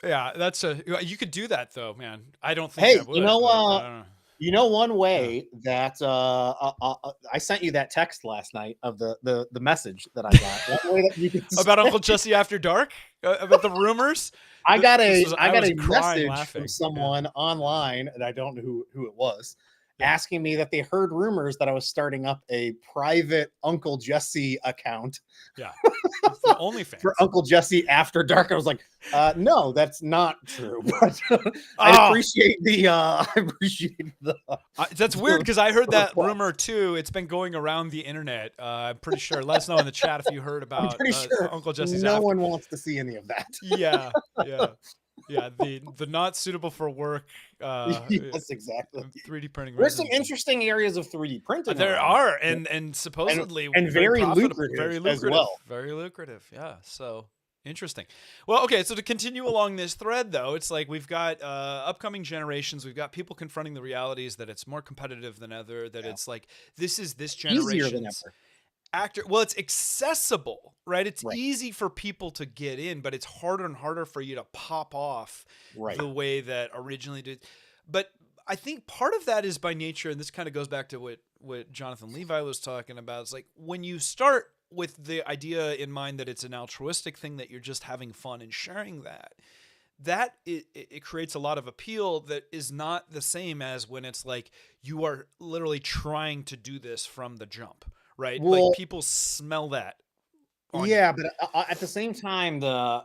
you could do that though, man. I don't think. Hey, I would, one way that I sent you that text last night of the message that I got. One way that you about Uncle Jesse After Dark, about the rumors. I got a message from someone online, and I don't know who it was, asking me that they heard rumors that I was starting up a private Uncle Jesse account. Yeah, the OnlyFans for Uncle Jesse After Dark. I was like, no, that's not true. But I appreciate the. That's weird because I heard that rumor too. It's been going around the internet. I'm pretty sure. Let us know in the chat if you heard about Uncle Jesse's. No one wants to see any of that. Yeah. The not suitable for work. Yes, exactly. 3D printing. There's some interesting areas of 3D printing. There are, and supposedly and very lucrative as well. Very lucrative. Yeah. So interesting. Well, okay. So to continue along this thread, though, it's like we've got upcoming generations. We've got people confronting the realities that it's more competitive than ever. That it's like this generation's actor. Well, it's accessible, right? It's easy for people to get in, but it's harder and harder for you to pop off the way that originally did. But I think part of that is by nature, and this kind of goes back to what Jonathan Levi was talking about. It's like when you start with the idea in mind that it's an altruistic thing, that you're just having fun and sharing that it creates a lot of appeal that is not the same as when it's like you are literally trying to do this from the jump. Right, well, like people smell that. But at the same time, I'm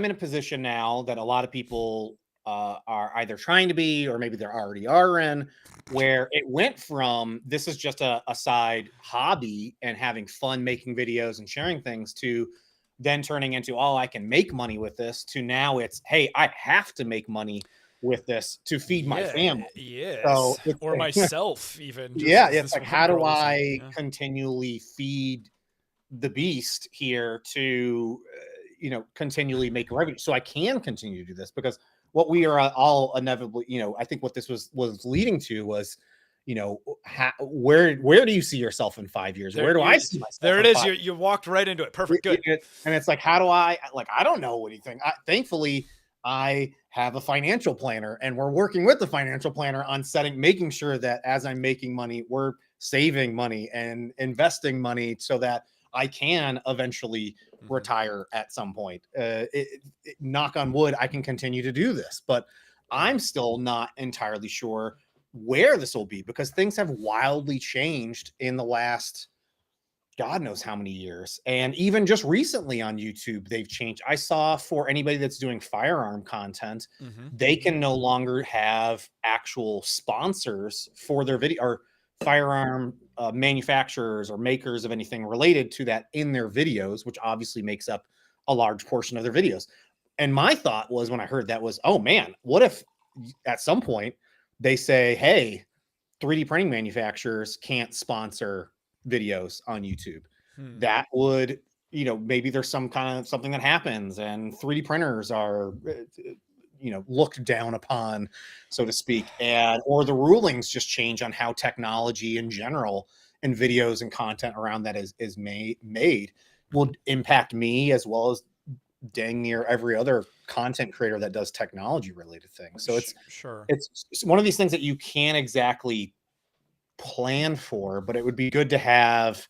in a position now that a lot of people are either trying to be, or maybe they already are in, where it went from this is just a side hobby and having fun making videos and sharing things to then turning into, I can make money with this, to now it's, hey, I have to make money with this to feed my family. Yes. So or myself even. It's like, how do I continually feed the beast here to, continually make revenue so I can continue to do this? Because what we are all inevitably, I think what this was leading to was, where do you see yourself in 5 years? Where do I see myself? There it is. You walked right into it. Perfect. Good. And it's like, how do I don't know anything. Thankfully, I have a financial planner, and we're working with the financial planner on making sure that as I'm making money, we're saving money and investing money so that I can eventually retire at some point. Knock on wood, I can continue to do this, but I'm still not entirely sure where this will be, because things have wildly changed in the last God knows how many years. And even just recently on YouTube, they've changed. I saw, for anybody that's doing firearm content, they can no longer have actual sponsors for their video, or firearm manufacturers or makers of anything related to that in their videos, which obviously makes up a large portion of their videos. And my thought was, when I heard that, was, oh man, what if at some point they say, hey, 3D printing manufacturers can't sponsor videos on YouTube? That would, maybe there's some kind of something that happens and 3D printers are, looked down upon, so to speak, or the rulings just change on how technology in general and videos and content around that is made will impact me, as well as dang near every other content creator that does technology related things. So it's one of these things that you can't exactly plan for, but it would be good to have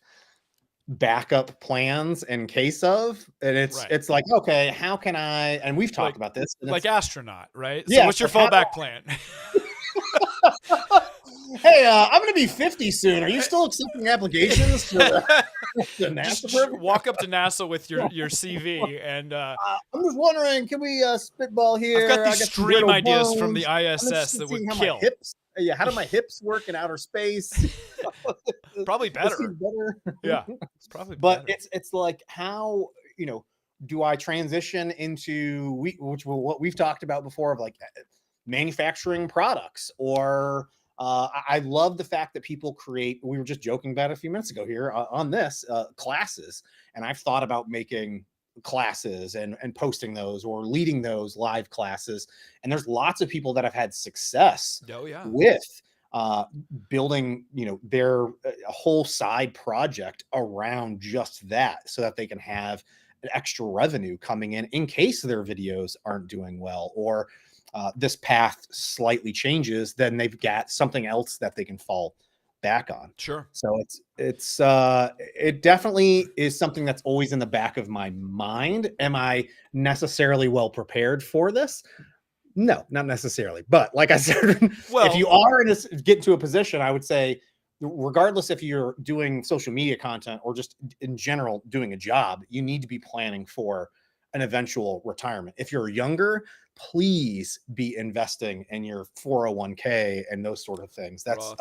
backup plans in case of. And it's like, okay, how can I, and we've talked about this, like astronaut, right? Yeah, so what's your fallback plan? Hey, I'm going to be 50 soon. Are you still accepting applications for the NASA Just walk up to NASA with your CV and I'm just wondering, can we spitball here? I've got these stream ideas from the ISS that would kill. How do my hips work in outer space? Probably better. Yeah, it's probably but better. It's like, how, do I transition into what we've talked about before, of like manufacturing products? Or I love the fact that people create, we were just joking about it a few minutes ago here on this, classes. And I've thought about making classes and posting those or leading those live classes. And there's lots of people that have had success with building, their a whole side project around just that, so that they can have an extra revenue coming in case their videos aren't doing well, or this path slightly changes, then they've got something else that they can fall back on. Sure. So it definitely is something that's always in the back of my mind. Am I necessarily well prepared for this? No, not necessarily. But like I said, if you are get into a position, I would say, regardless if you're doing social media content or just in general doing a job, you need to be planning for an eventual retirement. If you're younger, please be investing in your 401k and those sort of things. That's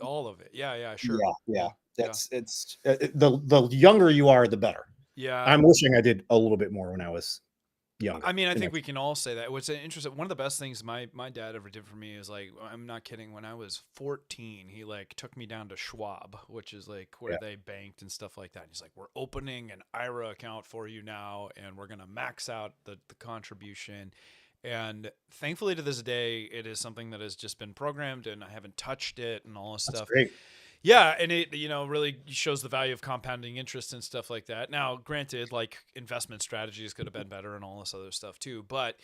all of it. Yeah, sure. Yeah. The younger you are, the better. Yeah. I'm wishing I did a little bit more when I was younger. I mean, I think we can all say that. What's interesting, one of the best things my dad ever did for me is, like, I'm not kidding, when I was 14, he like took me down to Schwab, which is like where they banked and stuff like that. And he's like, we're opening an IRA account for you now, and we're going to max out the contribution. And thankfully to this day, it is something that has just been programmed, and I haven't touched it and all this stuff. Great. Yeah, and it, really shows the value of compounding interest and stuff like that. Now, granted, like, investment strategies could have been better and all this other stuff too. But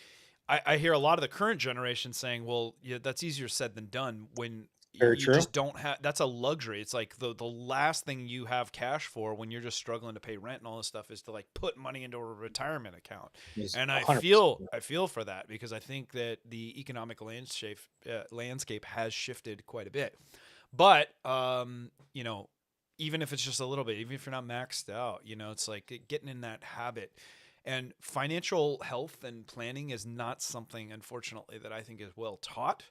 I hear a lot of the current generation saying, well, yeah, that's easier said than done, when you just don't have, that's a luxury. It's like the last thing you have cash for when you're just struggling to pay rent and all this stuff is to, like, put money into a retirement account. And I feel for that, because I think that the economic landscape has shifted quite a bit. But, even if it's just a little bit, even if you're not maxed out, it's like getting in that habit. And financial health and planning is not something, unfortunately, that I think is well taught.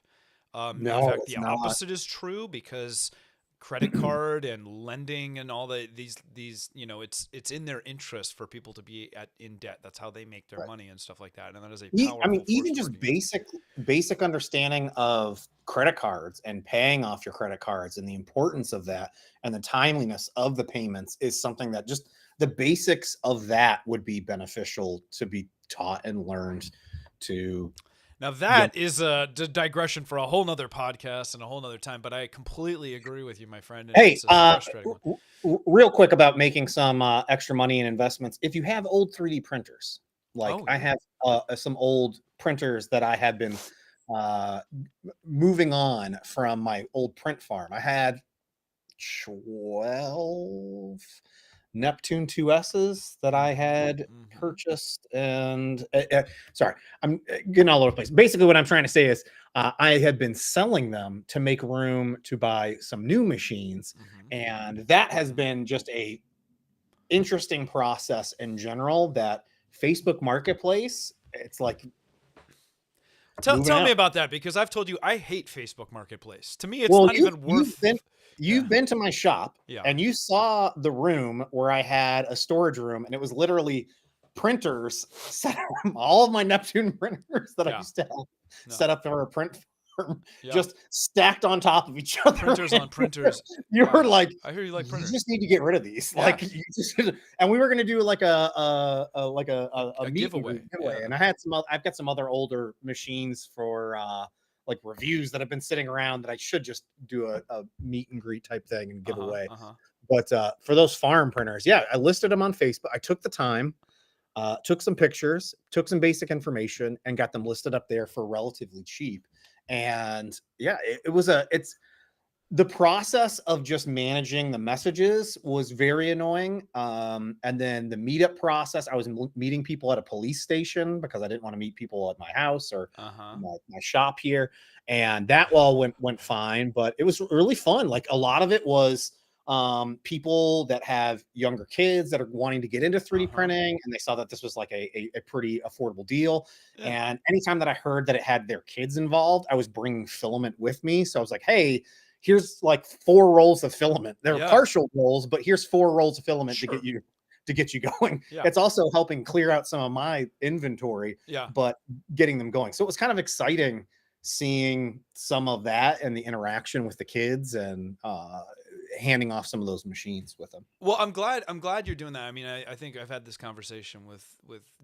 No, in fact, the opposite is true, because credit card and lending and all these it's in their interest for people to be in debt. That's how they make their money and stuff like that. And that is a powerful even just basic understanding of credit cards and paying off your credit cards and the importance of that and the timeliness of the payments is something that just the basics of that would be beneficial to be taught and learned to. Now that is a digression for a whole nother podcast and a whole nother time, but I completely agree with you, my friend. Hey, real quick about making some extra money in investments. If you have old 3D printers, Like Oh, I yeah. have some old printers that I have been uh, moving on from my old print farm. I had 12 Neptune 2S's that I had purchased. And sorry, I'm getting all over the place. Basically, what I'm trying to say is I had been selling them to make room to buy some new machines. And that has been just a interesting process in general. That Facebook Marketplace, it's like Tell me about that, because I've told you I hate Facebook Marketplace. To me, it's Well, not even worth. you've been to my shop, Yeah. and you saw the room where I had a storage room, and it was literally printers set up, all of my Neptune printers that I used to have set up for a print farm, just stacked on top of each other. Printers on printers. You were like, I hear you like printers. You just need to get rid of these. Like, you just, and we were going to do like a meet and greet giveaway. And I've got some other older machines for like reviews that have been sitting around that I should just do a meet and greet type thing and give away. But for those farm printers, I listed them on Facebook. I took the time, took some pictures, took some basic information, and got them listed up there for relatively cheap. And it's the process of just managing the messages was very annoying. And then the meetup process, I was meeting people at a police station because I didn't want to meet people at my house or my shop here. And that all went fine, but it was really fun. Like a lot of it was people that have younger kids that are wanting to get into 3D printing, and they saw that this was like a pretty affordable deal. And anytime that I heard that it had their kids involved, I was bringing filament with me. So I was like, hey, here's like 4 rolls of filament. They're partial rolls, but here's 4 rolls of filament to get you going. It's also helping clear out some of my inventory, but getting them going. So it was kind of exciting seeing some of that and the interaction with the kids and handing off some of those machines with them. Well, I'm glad you're doing that. I mean, I think I've had this conversation with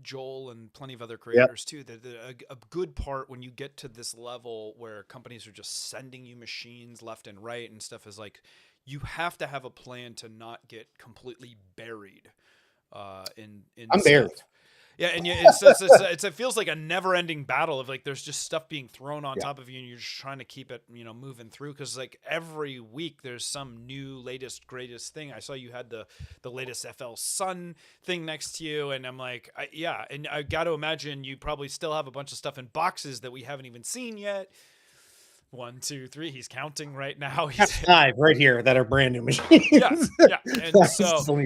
Joel and plenty of other creators too, that a good part when you get to this level where companies are just sending you machines left and right and stuff is like, you have to have a plan to not get completely buried in I'm buried. Yeah, and it feels like a never-ending battle of like there's just stuff being thrown on top of you, and you're just trying to keep it, moving through, because like every week there's some new latest greatest thing. I saw you had the latest FL Sun thing next to you, and I'm like, and I got to imagine you probably still have a bunch of stuff in boxes that we haven't even seen yet. 1, 2, 3. He's counting right now. He's 5 right here that are brand new machines. And so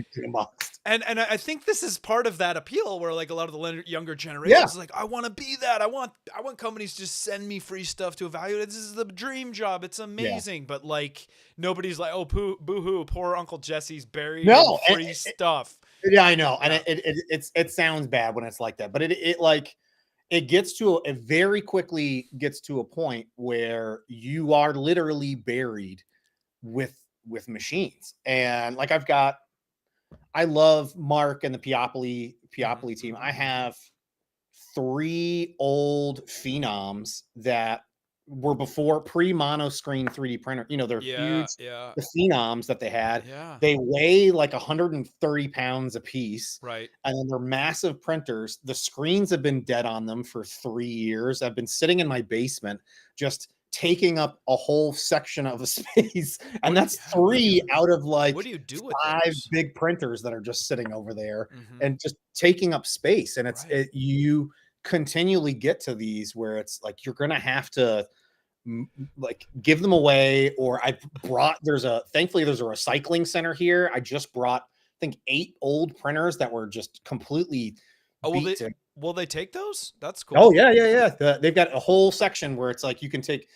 and I think this is part of that appeal where like a lot of the younger generations is like, I want to be that. I want companies to just send me free stuff to evaluate. This is the dream job. It's amazing. But like nobody's like, oh, boo-hoo, poor Uncle Jesse's buried in free stuff. Yeah, I know. And it sounds bad when it's like that, but it gets to it very quickly gets to a point where you are literally buried with machines. And like I love Mark and the Piopoli team. I have 3 old Phenoms that were before pre-mono screen 3D printer. They're huge. The Phenoms that they had, they weigh like 130 pounds a piece. Right. And then they're massive printers. The screens have been dead on them for 3 years. I've been sitting in my basement, just taking up a whole section of a space. And that's 3 out of like what do you do with 5 those? big printers that are just sitting over there and just taking up space. And you continually get to these where it's like you're gonna have to like give them away. Or thankfully there's a recycling center here. I just brought I think 8 old printers that were just completely will they take those? That's cool. Oh yeah. They've got a whole section where it's like you can take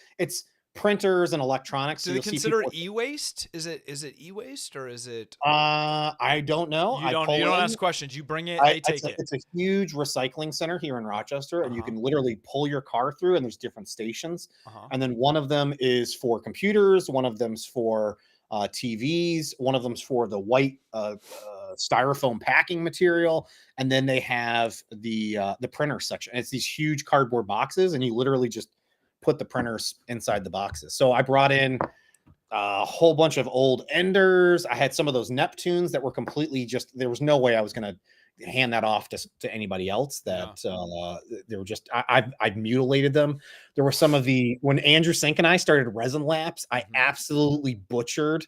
printers and electronics. Do they consider it e-waste? Is it e-waste or is it? I don't know. You don't ask questions. You bring it, they take it. It's a huge recycling center here in Rochester, and you can literally pull your car through, and there's different stations. And then one of them is for computers, one of them's for TVs, one of them's for the white styrofoam packing material, and then they have the printer section. And it's these huge cardboard boxes, and you literally just put the printers inside the boxes. So I brought in a whole bunch of old Enders. I had some of those Neptunes that were completely there was no way I was going to hand that off to anybody else that they were just I've mutilated them. There were some of the when Andrew Sink and I started Resin Labs, I absolutely butchered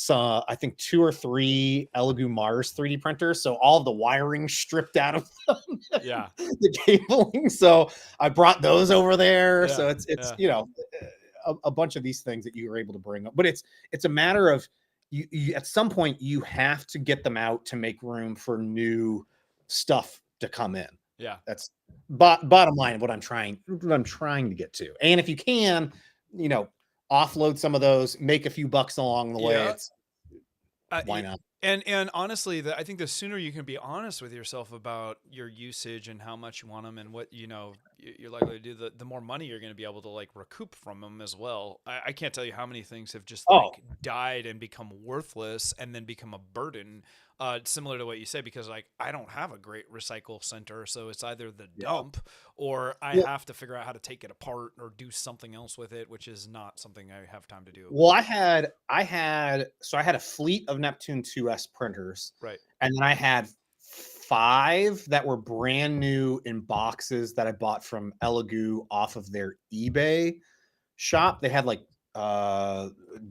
I think 2 or 3 Elegoo Mars 3D printers. So all of the wiring stripped out of them, the cabling. So I brought those over there. So it's a bunch of these things that you were able to bring up, but it's a matter of you at some point you have to get them out to make room for new stuff to come in. That's bottom line of what I'm trying to get to. And if you can, offload some of those, make a few bucks along the way. It's why not? And honestly, I think the sooner you can be honest with yourself about your usage and how much you want them and what you're likely to do, the more money you're going to be able to like recoup from them as well. I can't tell you how many things have just like died and become worthless and then become a burden. Similar to what you say, because like I don't have a great recycle center, so it's either the dump or I have to figure out how to take it apart or do something else with it, which is not something I have time to do. Well, I had a fleet of Neptune 2S printers, right? And then I had 5 that were brand new in boxes that I bought from Elegoo off of their eBay shop. They had like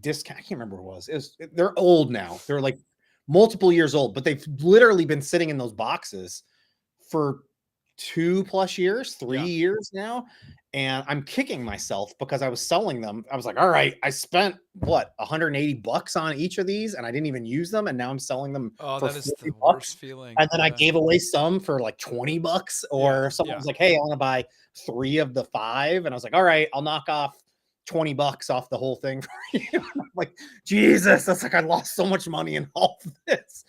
discount. I can't remember what it was. They're old now. They're like multiple years old, but they've literally been sitting in those boxes for 2+ years, 3 years now. And I'm kicking myself because I was selling them. I was like, all right, I spent what, $180 on each of these and I didn't even use them. And now I'm selling them. Oh, for that is the worst feeling. And then I gave away some for like $20 or someone was like, hey, I want to buy 3 of the 5. And I was like, all right, I'll knock off $20 off the whole thing for you. I'm like, Jesus, that's like I lost so much money in all of this.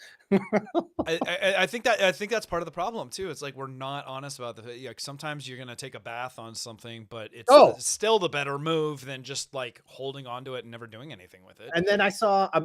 I think that's part of the problem too. It's like we're not honest about like sometimes you're gonna take a bath on something, but it's still the better move than just like holding on to it and never doing anything with it. And then I'm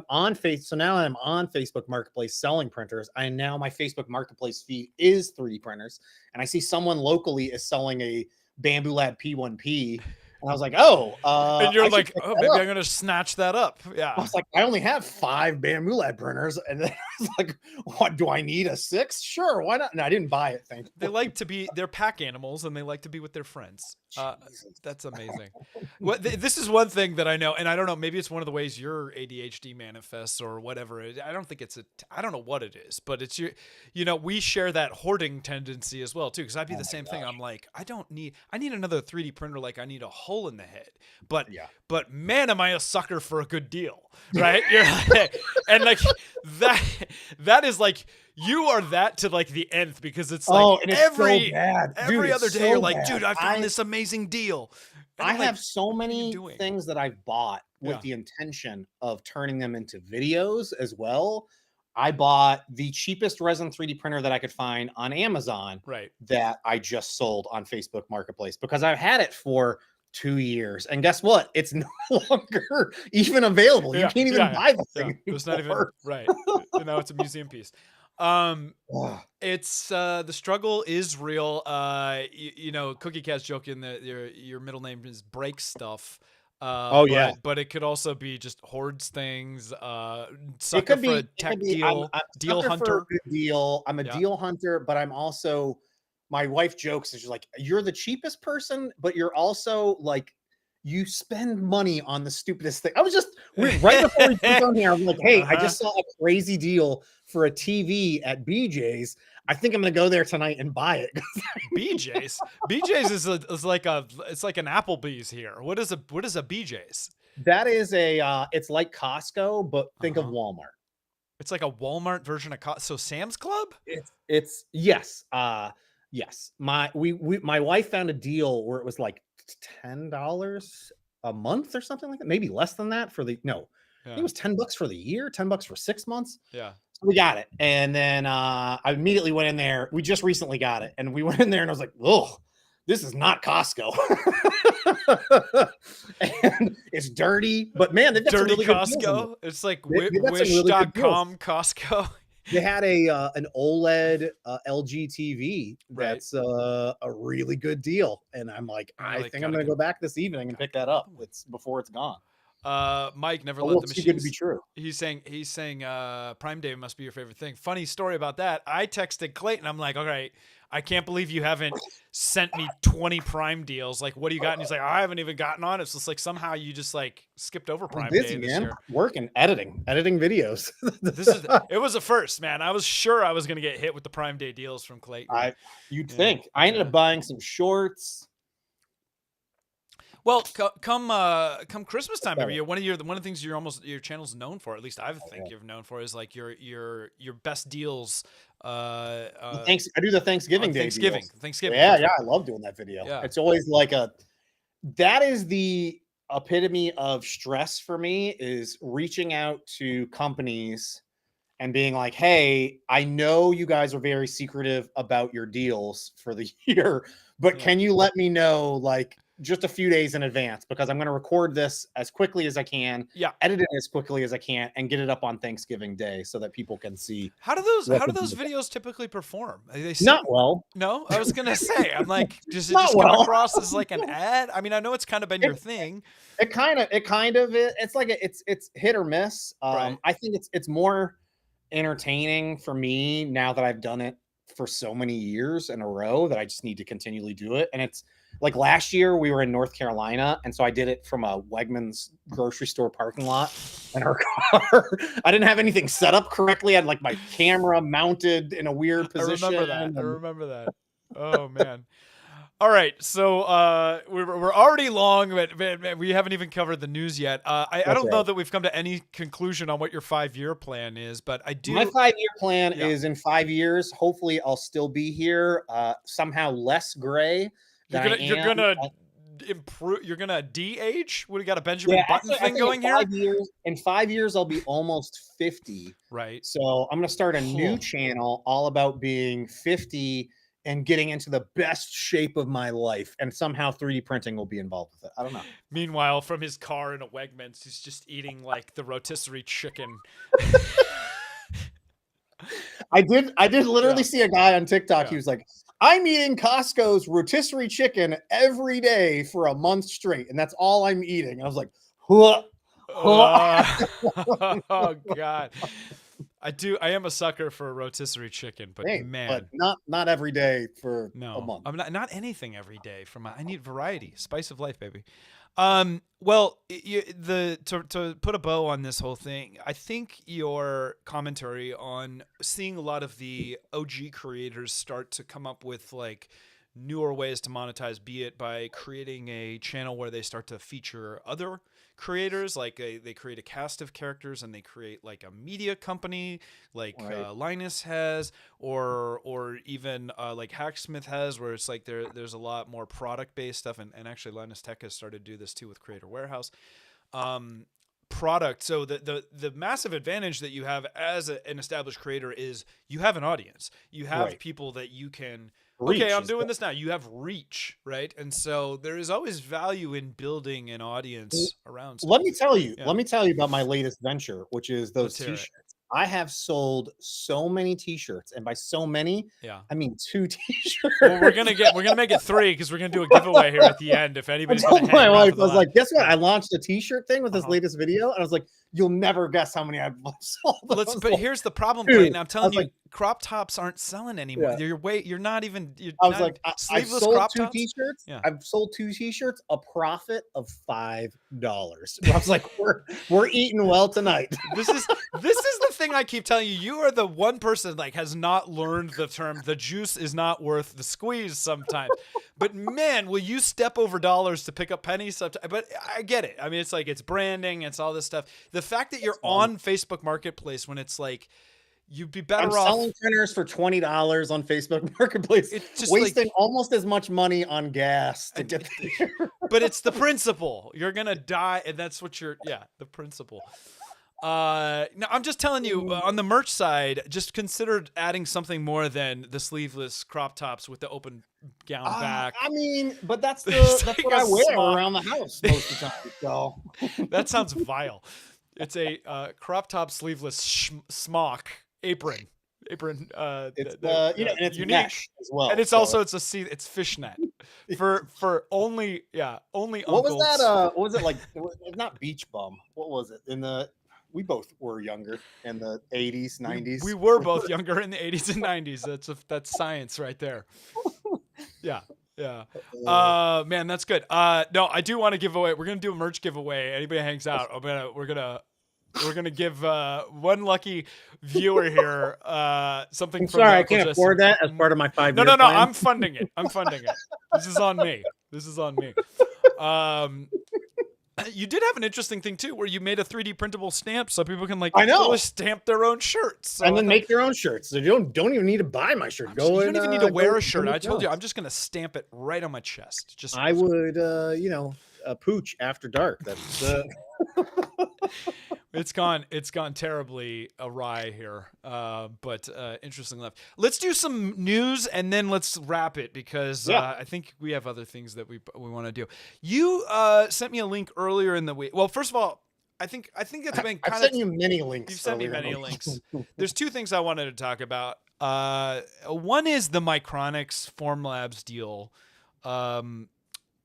on Facebook. So now I'm on Facebook Marketplace selling printers. And now my Facebook Marketplace feed is 3D printers. And I see someone locally is selling a Bamboo Lab P1P. And I was like, and you're like, maybe I'm going to snatch that up. Yeah. I was like, I only have 5 Bamboo Lab printers. And then I was like, what, do I need a 6th? Sure. Why not? No, I didn't buy it. Thank you. They're pack animals and they like to be with their friends. That's amazing. This is one thing that I know, and I don't know, maybe it's one of the ways your ADHD manifests or whatever. I don't think I don't know what it is, but it's we share that hoarding tendency as well too. Cause I'd be the same thing. I'm like, I need another 3D printer. Like I need a hole in the head, but man, am I a sucker for a good deal, right? You're like, and like that is like, you are that to like the nth because it's like every other day you're like, dude, I found this amazing deal. And I have so many things that I've bought with the intention of turning them into videos as well. I bought the cheapest resin 3D printer that I could find on Amazon, that I just sold on Facebook Marketplace because I've had it for 2 years. And guess what? It's no longer even available. You can't even buy the thing. It's not even right. Now it's a museum piece. It's the struggle is real. Cookie Cat's joking that your middle name is Break Stuff. But it could also be just hoards things. Sucker for a tech deal. Deal hunter. I'm a deal hunter, but I'm also, my wife jokes, she's like, you're the cheapest person, but you're also like, you spend money on the stupidest thing. I was just right before we put on here, I'm like, hey, I just saw a crazy deal for a TV at BJ's. I think I'm gonna go there tonight and buy it. BJ's is like an Applebee's here. What is a BJ's? That is it's like Costco, but think of Walmart. It's like a Walmart version of Costco. So Sam's Club? It's yes. Yes. My wife found a deal where it was like $10 a month or something like that. Maybe less than that I think it was $10 for the year, $10 for 6 months. Yeah. So we got it. And then I immediately went in there. We just recently got it. And we went in there and I was like, oh, this is not Costco. And it's dirty, but man, they've got dirty some really Costco. It's like wish.com Costco. They had an OLED LG TV that's a really good deal. And I'm like, I think I'm going to go back this evening and pick that up. It's before it's gone. Mike never Oh, let well, the it's too good to machines. be true. He's saying Prime Day must be your favorite thing. Funny story about that. I texted Clayton. I'm like, all right, I can't believe you haven't sent me 20 Prime deals. Like, what do you got? And he's like, I haven't even gotten on it. It's just like somehow you just like skipped over I'm Prime busy, Day this man. year. Working, editing videos. It was a first, man. I was sure I was gonna get hit with the Prime Day deals from Clayton. You'd Yeah, think. I ended yeah. up buying some shorts. Well, come Christmas time every year, one of the things your channel's known for, at least I think you're known for, is like your best deals. Thanks. I do the Thanksgiving on Day Thanksgiving. deals. Thanksgiving. Yeah, I love doing that video. Yeah. It's always like that is the epitome of stress for me, is reaching out to companies and being like, hey, I know you guys are very secretive about your deals for the year, but can you let me know like just a few days in advance, because I'm going to record this as quickly as I can, edit it as quickly as I can, and get it up on Thanksgiving Day so that people can see. How do those videos typically perform? They seem, not well. No, I was gonna say, I'm like, does it Not just well. come across as like an ad? I mean, I know it's kind of been your thing. It kind of it's like it's hit or miss. Right. I think it's more entertaining for me now that I've done it for so many years in a row that I just need to continually do it. And it's like last year we were in North Carolina, and so I did it from a Wegmans grocery store parking lot in our car. I didn't have anything set up correctly. I had like my camera mounted in a weird position. I remember that. Oh man. All right, so we're already long, but we haven't even covered the news yet. I don't know that we've come to any conclusion on what your 5-year plan is, but I do. My 5-year plan is in 5 years. Hopefully, I'll still be here. Somehow less gray. You're gonna improve. You're gonna de-age. What, you got a Benjamin Button thing going here? In 5 years, I'll be almost 50. Right. So I'm gonna start a new channel all about being 50 and getting into the best shape of my life, and somehow 3D printing will be involved with it. I don't know. Meanwhile, from his car in a Wegmans, he's just eating like the rotisserie chicken. I did literally see a guy on TikTok. He was like, I'm eating Costco's rotisserie chicken every day for a month straight, and that's all I'm eating. And I was like, oh God. I am a sucker for a rotisserie chicken, but man, but not every day for a month. I'm not anything every day. I need variety, spice of life, baby. Well, to put a bow on this whole thing, I think your commentary on seeing a lot of the OG creators start to come up with like newer ways to monetize, be it by creating a channel where they start to feature other creators, like they create a cast of characters and they create like a media company like Linus has, or even like Hacksmith has, where it's like there's a lot more product based stuff, and actually Linus Tech has started to do this too with Creator Warehouse. Product. So the massive advantage that you have as an established creator is you have an audience. You have people that you can reach. Okay, I'm doing this now. You have reach, right? And so there is always value in building an audience around something. Let me tell you about my latest venture, which is those t-shirts. I have sold so many t-shirts, and by so many, I mean 2 t-shirts. Well, we're gonna make it 3 because we're gonna do a giveaway here at the end. If anybody's I told my wife, I was like, guess what? I launched a t-shirt thing with this latest video, and I was like, you'll never guess how many I've sold. But here's the problem, Clayton. I'm telling you, crop tops aren't selling anymore. You're not even. I've sold 2 t-shirts. Yeah. I've sold 2 t-shirts, a profit of $5. I was like, we're eating well tonight. This is the thing I keep telling you. You are the one person like has not learned the term. The juice is not worth the squeeze sometimes. But man, will you step over dollars to pick up pennies sometimes? But I get it. I mean, it's like it's branding. It's all this stuff. The fact that you're on Facebook Marketplace when it's like. You'd be better off selling printers for $20 on Facebook Marketplace. It's just wasting almost as much money on gas to get there. But it's the principle. You're gonna die, and that's what the principle. No, I'm just telling you on the merch side, just consider adding something more than the sleeveless crop tops with the open gown back. I mean, but that's what I wear around the house most of the time. So that sounds vile. It's a crop top sleeveless smock apron. apron. It's the and it's unique. mesh as well. And it's so also it's fishnet for only what was uncles. that? What was it like? It's not beach bum. What was it? We both were younger in the 80s, 90s. We were both younger in the 80s and 90s. That's science right there. Yeah. Yeah. Man, that's good. No, I do want to give away. We're gonna do a merch giveaway. Anybody hangs out, we're gonna give one lucky viewer here something I'm from sorry, the I Uncle can't Jessy. afford that as part of my 5-year No. plan. I'm funding it. This is on me. You did have an interesting thing too, where you made a 3D printable stamp so people can I know. really stamp their own shirts. So and then make their own shirts. So you don't even need to buy my shirt. you don't even need to wear a shirt. I told you, I'm just gonna stamp it right on my chest. Just I would, Pooch after dark. That's It's gone terribly awry here. But interesting enough. Let's do some news and then let's wrap it because I think we have other things that we want to do. You sent me a link earlier in the week. Well, first of all, I think it's been kind of. I've sent you many links. You've sent me many links. There's two things I wanted to talk about. One is the Micronics Formlabs deal.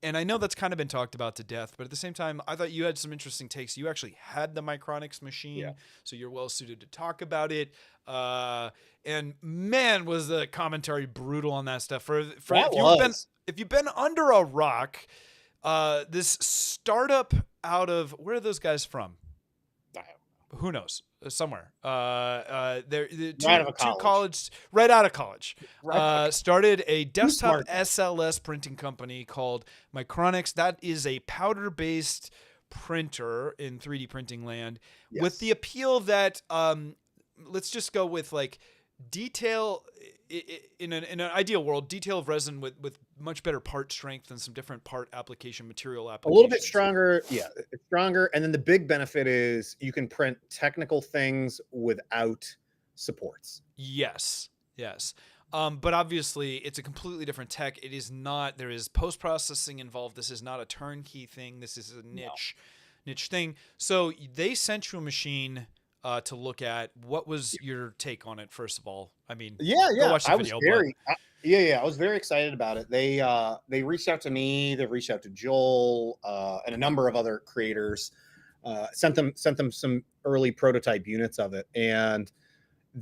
And I know that's kind of been talked about to death, but at the same time, I thought you had some interesting takes. You actually had the Micronics machine, so you're well suited to talk about it. And man, was the commentary brutal on that stuff. If you've been under a rock, this startup out of where are those guys from? Who knows? Somewhere. They're right out of college. Started a desktop SLS printing company called Micronics. That is a powder-based printer in 3D printing land with the appeal that let's just go with like detail in an ideal world, detail of resin with much better part strength and some different part application material applications. A little bit stronger. Yeah, it's stronger. And then the big benefit is you can print technical things without supports. Yes. But obviously it's a completely different tech. It is not, there is post-processing involved. This is not a turnkey thing. This is a niche thing. So they sent you a machine to look at. What was your take on it, first of all? I mean, go watch the video. I was very excited about it. They reached out to me. They reached out to Joel and a number of other creators. Sent them some early prototype units of it, and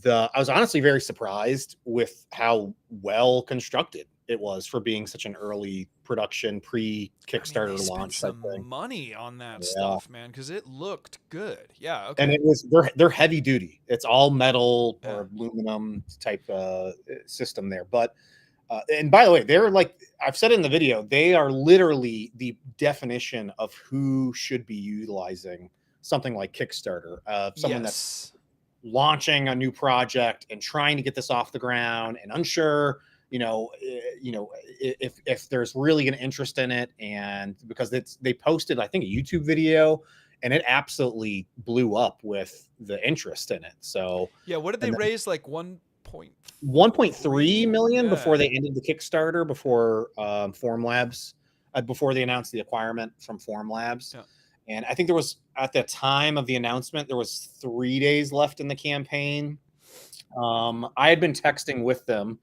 I was honestly very surprised with how well constructed it was for being such an early production pre-Kickstarter launch. Some money on that stuff, man, because it looked good. Yeah, okay. And it was they're heavy duty. It's all metal or aluminum type system there. But and by the way, they're like I've said in the video, they are literally the definition of who should be utilizing something like Kickstarter. Someone that's launching a new project and trying to get this off the ground and unsure, if there's really an interest in it, and because they posted, I think, a YouTube video and it absolutely blew up with the interest in it. So what did they raise? Like 1.3 million before they ended the Kickstarter, before Formlabs, before they announced the acquirement from Formlabs. And I think there was, at the time of the announcement, there was 3 days left in the campaign. I had been texting with them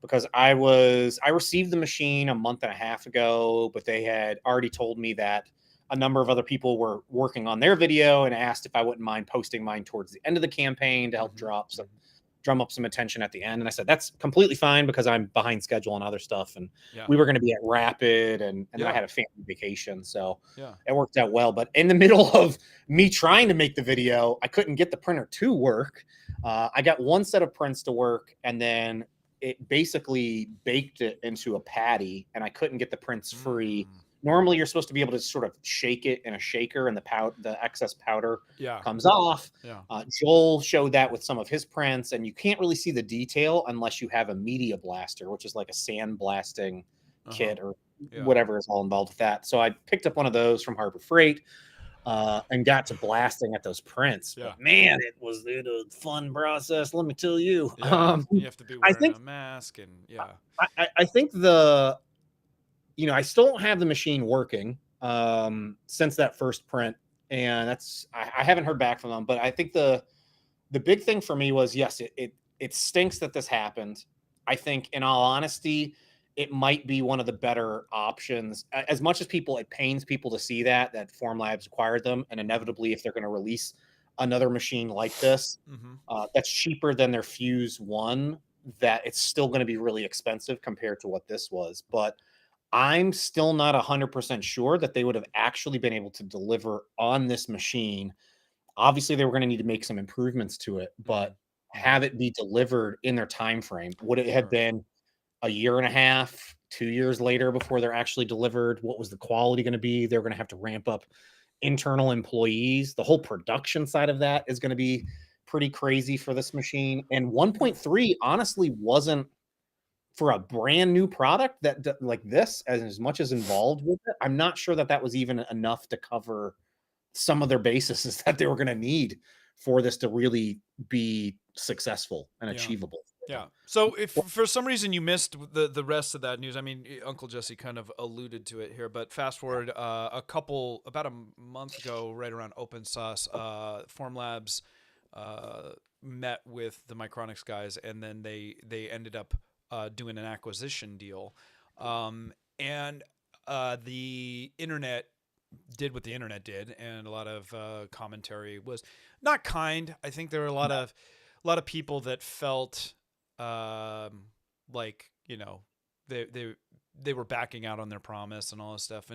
because I received the machine a month and a half ago, but they had already told me that a number of other people were working on their video and asked if I wouldn't mind posting mine towards the end of the campaign to help drum up some attention at the end. And I said, that's completely fine because I'm behind schedule on other stuff. And we were going to be at Rapid and I had a family vacation. So it worked out well. But in the middle of me trying to make the video, I couldn't get the printer to work. I got one set of prints to work, and then it basically baked it into a patty, and I couldn't get the prints free. Normally, you're supposed to be able to sort of shake it in a shaker, and the excess powder comes off. Joel showed that with some of his prints, and you can't really see the detail unless you have a media blaster, which is like a sand blasting kit or whatever is all involved with that. So I picked up one of those from Harbor Freight and got to blasting at those prints. But man, it was a fun process, let me tell you. You have to be wearing a mask, and I think I still don't have the machine working since that first print, and I haven't heard back from them. But I think the big thing for me was, yes, it stinks that this happened. I think, in all honesty, it might be one of the better options. As much as it pains people to see that Formlabs acquired them, and inevitably, if they're going to release another machine like this, that's cheaper than their Fuse One, that it's still going to be really expensive compared to what this was. But I'm still not 100% sure that they would have actually been able to deliver on this machine. Obviously, they were going to need to make some improvements to it, but have it be delivered in their time frame. Would it have been a year and a half, 2 years later before they're actually delivered? What was the quality going to be? They're going to have to ramp up internal employees. The whole production side of that is going to be pretty crazy for this machine. And 1.3 honestly wasn't, for a brand new product that like this, as much as involved with it, I'm not sure that was even enough to cover some of their bases that they were going to need for this to really be successful and achievable. Yeah. So if for some reason you missed the rest of that news, I mean, Uncle Jesse kind of alluded to it here, but fast forward about a month ago, right around Open Sauce, Formlabs met with the Micronics guys, and then they ended up doing an acquisition deal, and the internet did what the internet did, and a lot of commentary was not kind. I think there were a lot of people that felt like, you know, they were backing out on their promise and all this stuff.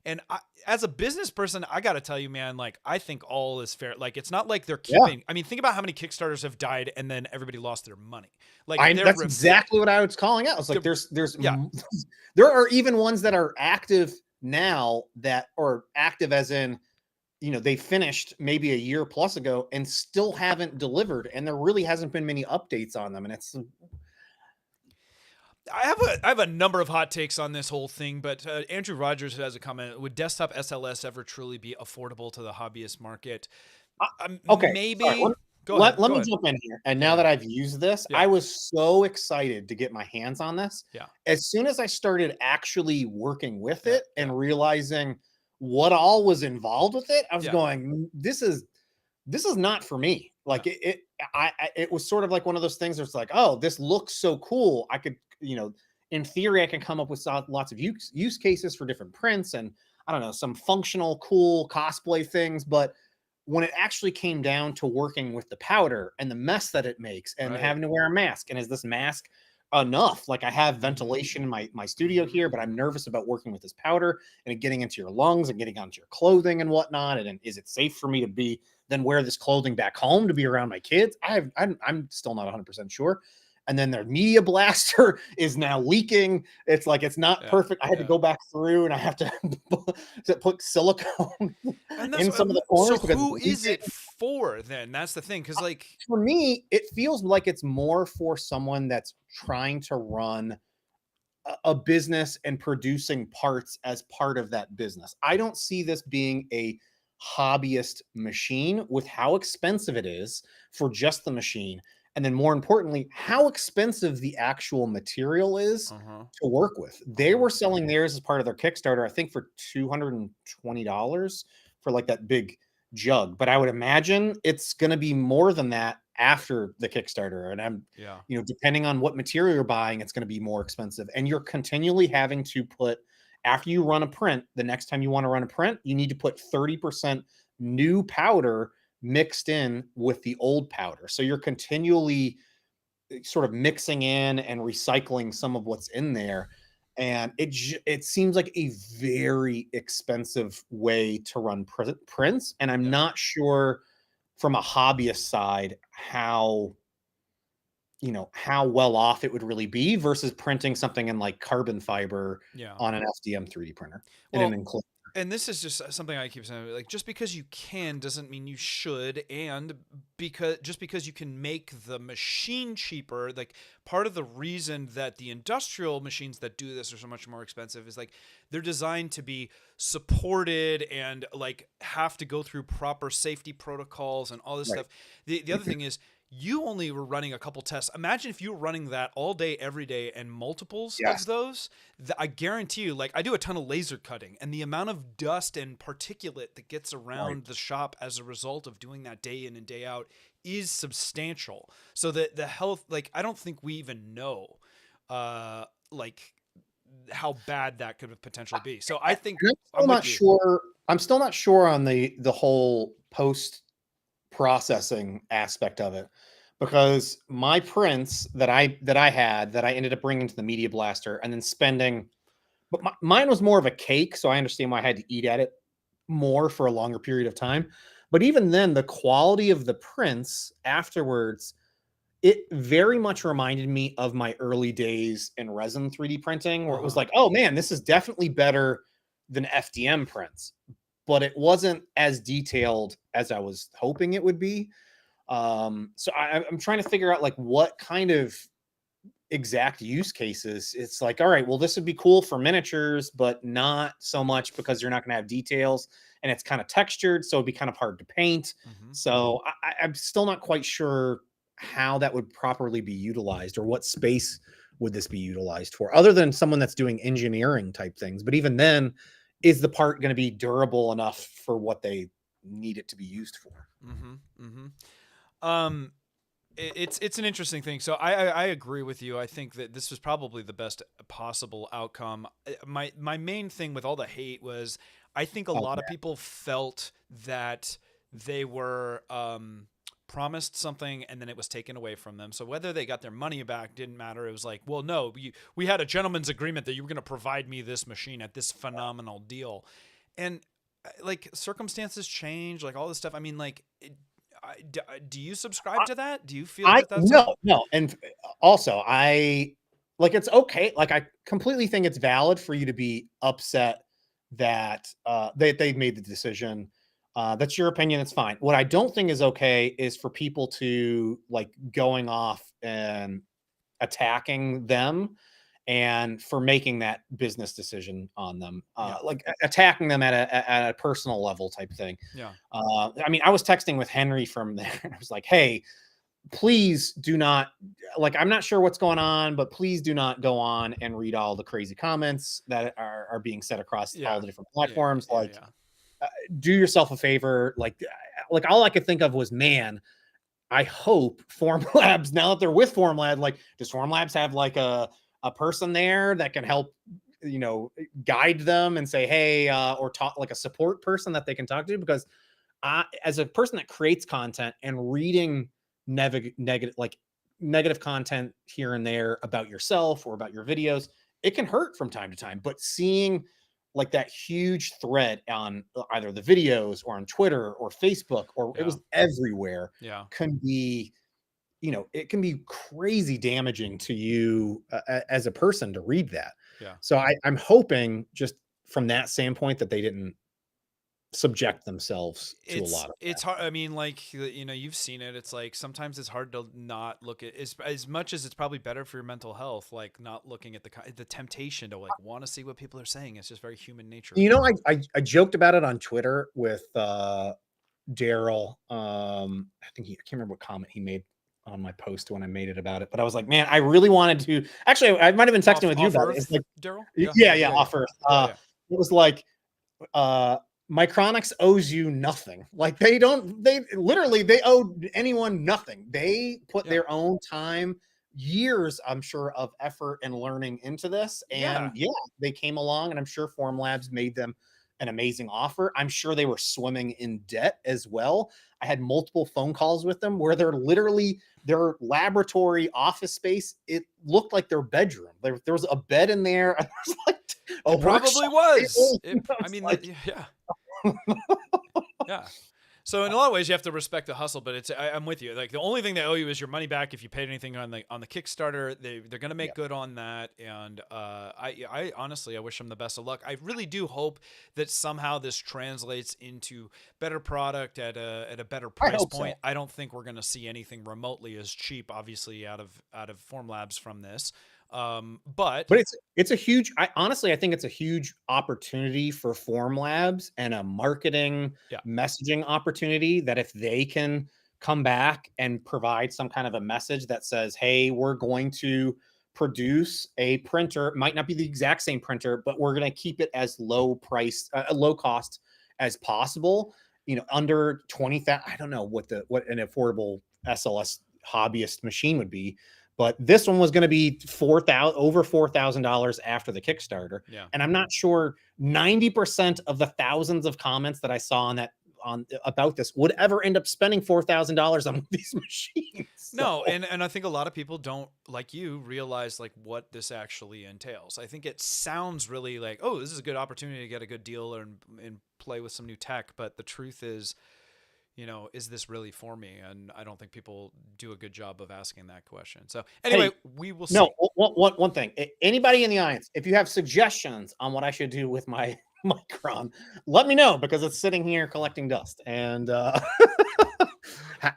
And I, as a business person, I got to tell you, man, like, I think all is fair. Like, it's not like they're keeping, I mean, think about how many Kickstarters have died and then everybody lost their money. Like, that's exactly what I was calling out. It's like, there are even ones that are active now that are active as in, you know, they finished maybe a year plus ago and still haven't delivered, and there really hasn't been many updates on them. And it's, I have a number of hot takes on this whole thing, but Andrew Rogers has a comment: would desktop SLS ever truly be affordable to the hobbyist market? Okay, maybe. Sorry, let me jump in here. And now that I've used this, I was so excited to get my hands on this. Yeah. As soon as I started actually working with it and realizing what all was involved with it, I was going, this is not for me. Like it was sort of like one of those things where it's like, oh, this looks so cool. I could, you know, in theory, I can come up with lots of use cases for different prints and, I don't know, some functional, cool cosplay things. But when it actually came down to working with the powder and the mess that it makes and having to wear a mask, and is this mask enough? Like, I have ventilation in my studio here, but I'm nervous about working with this powder and it getting into your lungs and getting onto your clothing and whatnot. And is it safe for me to then wear this clothing back home to be around my kids? I'm still not 100% sure. And then their media blaster is now leaking. It's like, it's not perfect. I had to go back through and I have to put silicone in some of the corners. So who is it for then? That's the thing. Cause like, for me, it feels like it's more for someone that's trying to run a business and producing parts as part of that business. I don't see this being a hobbyist machine with how expensive it is for just the machine. And then more importantly, how expensive the actual material is to work with. They were selling theirs as part of their Kickstarter, I think for $220 for like that big jug. But I would imagine it's going to be more than that after the Kickstarter. And you know, depending on what material you're buying, it's going to be more expensive. And you're continually having to put, after you run a print, the next time you want to run a print, you need to put 30% new powder mixed in with the old powder. So you're continually sort of mixing in and recycling some of what's in there. And it seems like a very expensive way to run prints. And I'm not sure from a hobbyist side how well off it would really be versus printing something in like carbon fiber on an FDM 3D printer in an enclosure. And this is just something I keep saying, like, just because you can doesn't mean you should. And just because you can make the machine cheaper, like, part of the reason that the industrial machines that do this are so much more expensive is like they're designed to be supported and like have to go through proper safety protocols and all this stuff. The other thing is, you only were running a couple tests. Imagine if you were running that all day, every day, and multiples of those. I guarantee you, like, I do a ton of laser cutting, and the amount of dust and particulate that gets around the shop as a result of doing that day in and day out is substantial. So that the health, like, I don't think we even know, like how bad that could potentially be. So I think And I'm with you. sure. I'm still not sure on the whole post processing aspect of it, because my prints that I had that I ended up bringing to the Media Blaster and then spending, but mine was more of a cake, so I understand why I had to eat at it more for a longer period of time. But even then, the quality of the prints afterwards, it very much reminded me of my early days in resin 3D printing, where it was like, oh man, this is definitely better than FDM prints, but it wasn't as detailed as I was hoping it would be. So I'm trying to figure out like what kind of exact use cases. It's like, all right, well, this would be cool for miniatures, but not so much because you're not going to have details, and it's kind of textured, so it'd be kind of hard to paint. So I'm still not quite sure how that would properly be utilized, or what space would this be utilized for, other than someone that's doing engineering type things. But even then, is the part going to be durable enough for what they need it to be used for? It's an interesting thing. So I agree with you. I think that this was probably the best possible outcome. My main thing with all the hate was, I think a lot of people felt that they were promised something and then it was taken away from them. So whether they got their money back didn't matter. It was like, well, no, we had a gentleman's agreement that you were going to provide me this machine at this phenomenal deal. And like, circumstances change, like all this stuff. I mean, like, do you subscribe to that? Do you feel that that's no. And also, I like, it's okay. Like, I completely think it's valid for you to be upset that they made the decision. That's your opinion. It's fine. What I don't think is okay is for people to like going off and attacking them, and for making that business decision on them, like attacking them at a personal level type thing. Yeah. I mean, I was texting with Henry from there, and I was like, hey, please do not, like, I'm not sure what's going on, but please do not go on and read all the crazy comments that are being said across all the different platforms. Do yourself a favor. Like all I could think of was, man, I hope Formlabs, now that they're with Formlabs, like, does Formlabs have like a person there that can help, guide them and say, hey, or talk, like a support person that they can talk to? Because as a person that creates content and reading negative content here and there about yourself or about your videos, it can hurt from time to time. But seeing like that huge thread on either the videos or on Twitter or Facebook, or it was everywhere, can be, it can be crazy damaging to you as a person to read that. So I'm hoping, just from that standpoint, that they didn't subject themselves to a lot of it's hard. I mean, like, you've seen it. It's like, sometimes it's hard to not look at, as much as it's probably better for your mental health, like not looking at the temptation to like want to see what people are saying. It's just very human nature. I joked about it on Twitter with Daryl. I can't remember what comment he made on my post when I made it about it, but I was like, man, I really wanted to, actually, I might've been texting with you about it. It's like, Daryl. Yeah. Off Earth. It was like, Micronics owes you nothing. Like, they owe anyone nothing. They put their own time, years, I'm sure, of effort and learning into this. And they came along, and I'm sure Formlabs made them an amazing offer. I'm sure they were swimming in debt as well. I had multiple phone calls with them where they're literally, their laboratory office space, it looked like their bedroom. There was a bed in there. And there's like it probably was. I mean, like, yeah. So in a lot of ways, you have to respect the hustle, but I'm with you. Like, the only thing they owe you is your money back if you paid anything on the Kickstarter. They're going to make good on that, and I honestly, I wish them the best of luck. I really do hope that somehow this translates into better product at a better price point. So. I don't think we're going to see anything remotely as cheap, obviously, out of Formlabs from this. But it's a huge, I think it's a huge opportunity for Formlabs, and a marketing messaging opportunity, that if they can come back and provide some kind of a message that says, hey, we're going to produce a printer, might not be the exact same printer, but we're going to keep it as low cost as possible, under 20,000. I don't know what an affordable SLS hobbyist machine would be. But this one was going to be over $4,000 after the Kickstarter. Yeah. And I'm not sure 90% of the thousands of comments that I saw about this would ever end up spending $4,000 on these machines. No, and I think a lot of people don't, like you, realize like what this actually entails. I think it sounds really like, oh, this is a good opportunity to get a good deal and play with some new tech. But the truth is, you know, is this really for me? And I don't think people do a good job of asking that question. So anyway, we will see. No, one thing. Anybody in the audience, if you have suggestions on what I should do with my Micron, let me know, because it's sitting here collecting dust. And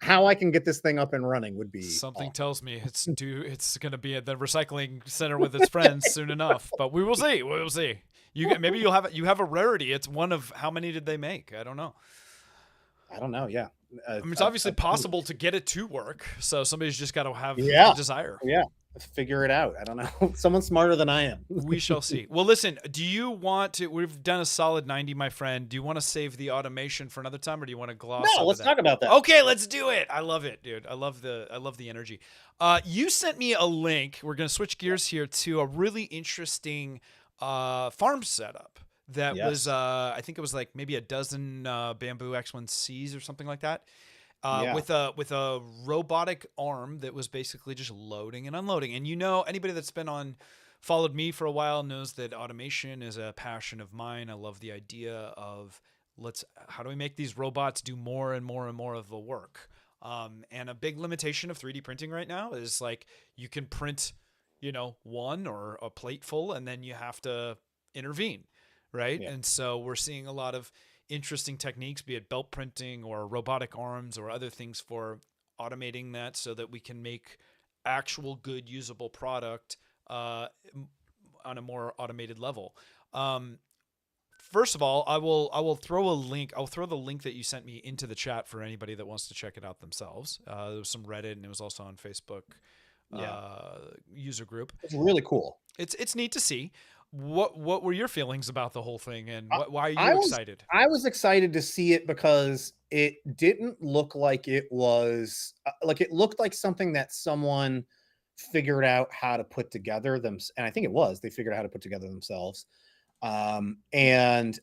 how I can get this thing up and running would be something tells me it's going to be at the recycling center with its friends soon enough. But we will see. We will see. Maybe you have a rarity. It's one of how many did they make? I don't know. Yeah. I mean, it's obviously possible to get it to work. So somebody's just got to have the desire. Yeah. Figure it out. I don't know. Someone smarter than I am. We shall see. Well, listen, do you want to, we've done a solid 90, my friend. Do you want to save the automation for another time, or do you want to gloss over let's talk about that. Okay, let's do it. I love it, dude. I love the energy. You sent me a link. We're going to switch gears here to a really interesting farm setup that was, I think it was like maybe a dozen bamboo X1Cs or something like that. With a robotic arm that was basically just loading and unloading. And you know, anybody that's followed me for a while knows that automation is a passion of mine. I love the idea of how do we make these robots do more and more and more of the work? And a big limitation of 3D printing right now is like you can print, you know, one or a plate full, and then you have to intervene, right? Yeah. And so we're seeing a lot of interesting techniques, be it belt printing or robotic arms or other things for automating that so that we can make actual good usable product on a more automated level. First of all, I will throw a link. I'll throw the link that you sent me into the chat for anybody that wants to check it out themselves. There was some Reddit, and it was also on Facebook user group. It's really cool. It's neat to see. What were your feelings about the whole thing, and why are you excited? I was excited to see it because it didn't look like it was it looked like something that someone figured out how to put together and I think they figured out how to put together themselves. And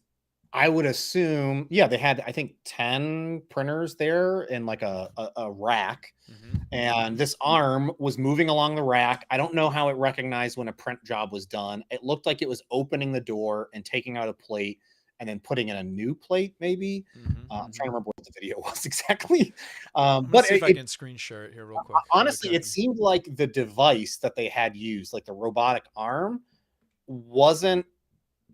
I would assume, they had, I think, 10 printers there in like a rack. Mm-hmm. And this arm was moving along the rack. I don't know how it recognized when a print job was done. It looked like it was opening the door and taking out a plate and then putting in a new plate, maybe. Mm-hmm. I'm trying to remember what the video was exactly. But see if I can screen share it here real quick. Honestly, it seemed like the device that they had used, like the robotic arm, wasn't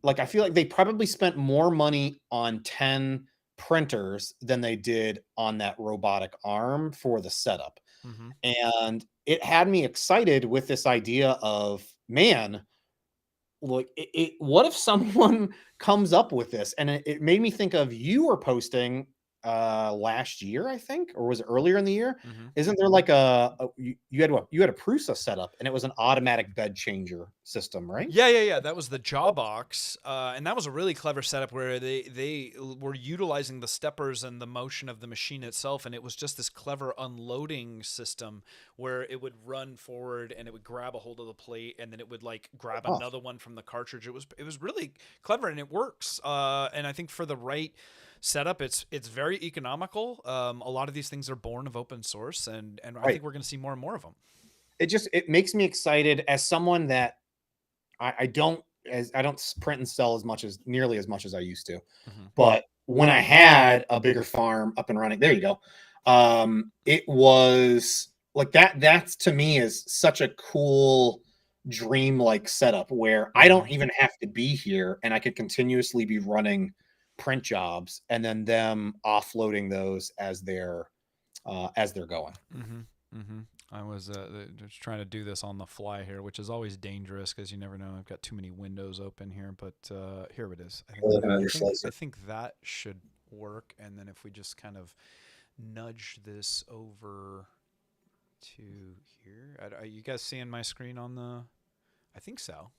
like, I feel like they probably spent more money on 10 printers than they did on that robotic arm for the setup. Mm-hmm. And it had me excited with this idea of, man, like, what if someone comes up with this? And it made me think of, you were posting last year, I think, or was it earlier in the year? Mm-hmm. Isn't there like you had a Prusa setup, and it was an automatic bed changer system, right? Yeah. That was the Jawbox, and that was a really clever setup where they were utilizing the steppers and the motion of the machine itself, and it was just this clever unloading system where it would run forward and it would grab a hold of the plate, and then it would like grab another one from the cartridge. It was really clever, and it works. And I think for the right setup, it's very economical. A lot of these things are born of open source, and I think we're going to see more and more of them. It makes me excited as someone that I don't print and sell nearly as much as I used to. Mm-hmm. But when I had a bigger farm up and running, there you go. It was like that to me is such a cool dream-like setup where I don't even have to be here, and I could continuously be running print jobs and then them offloading those as they're going. Mm-hmm. Mm-hmm. I was just trying to do this on the fly here, which is always dangerous because you never know. I've got too many windows open here, but here it is. I think that should work. And then if we just kind of nudge this over to here, are you guys seeing my screen on the? I think so.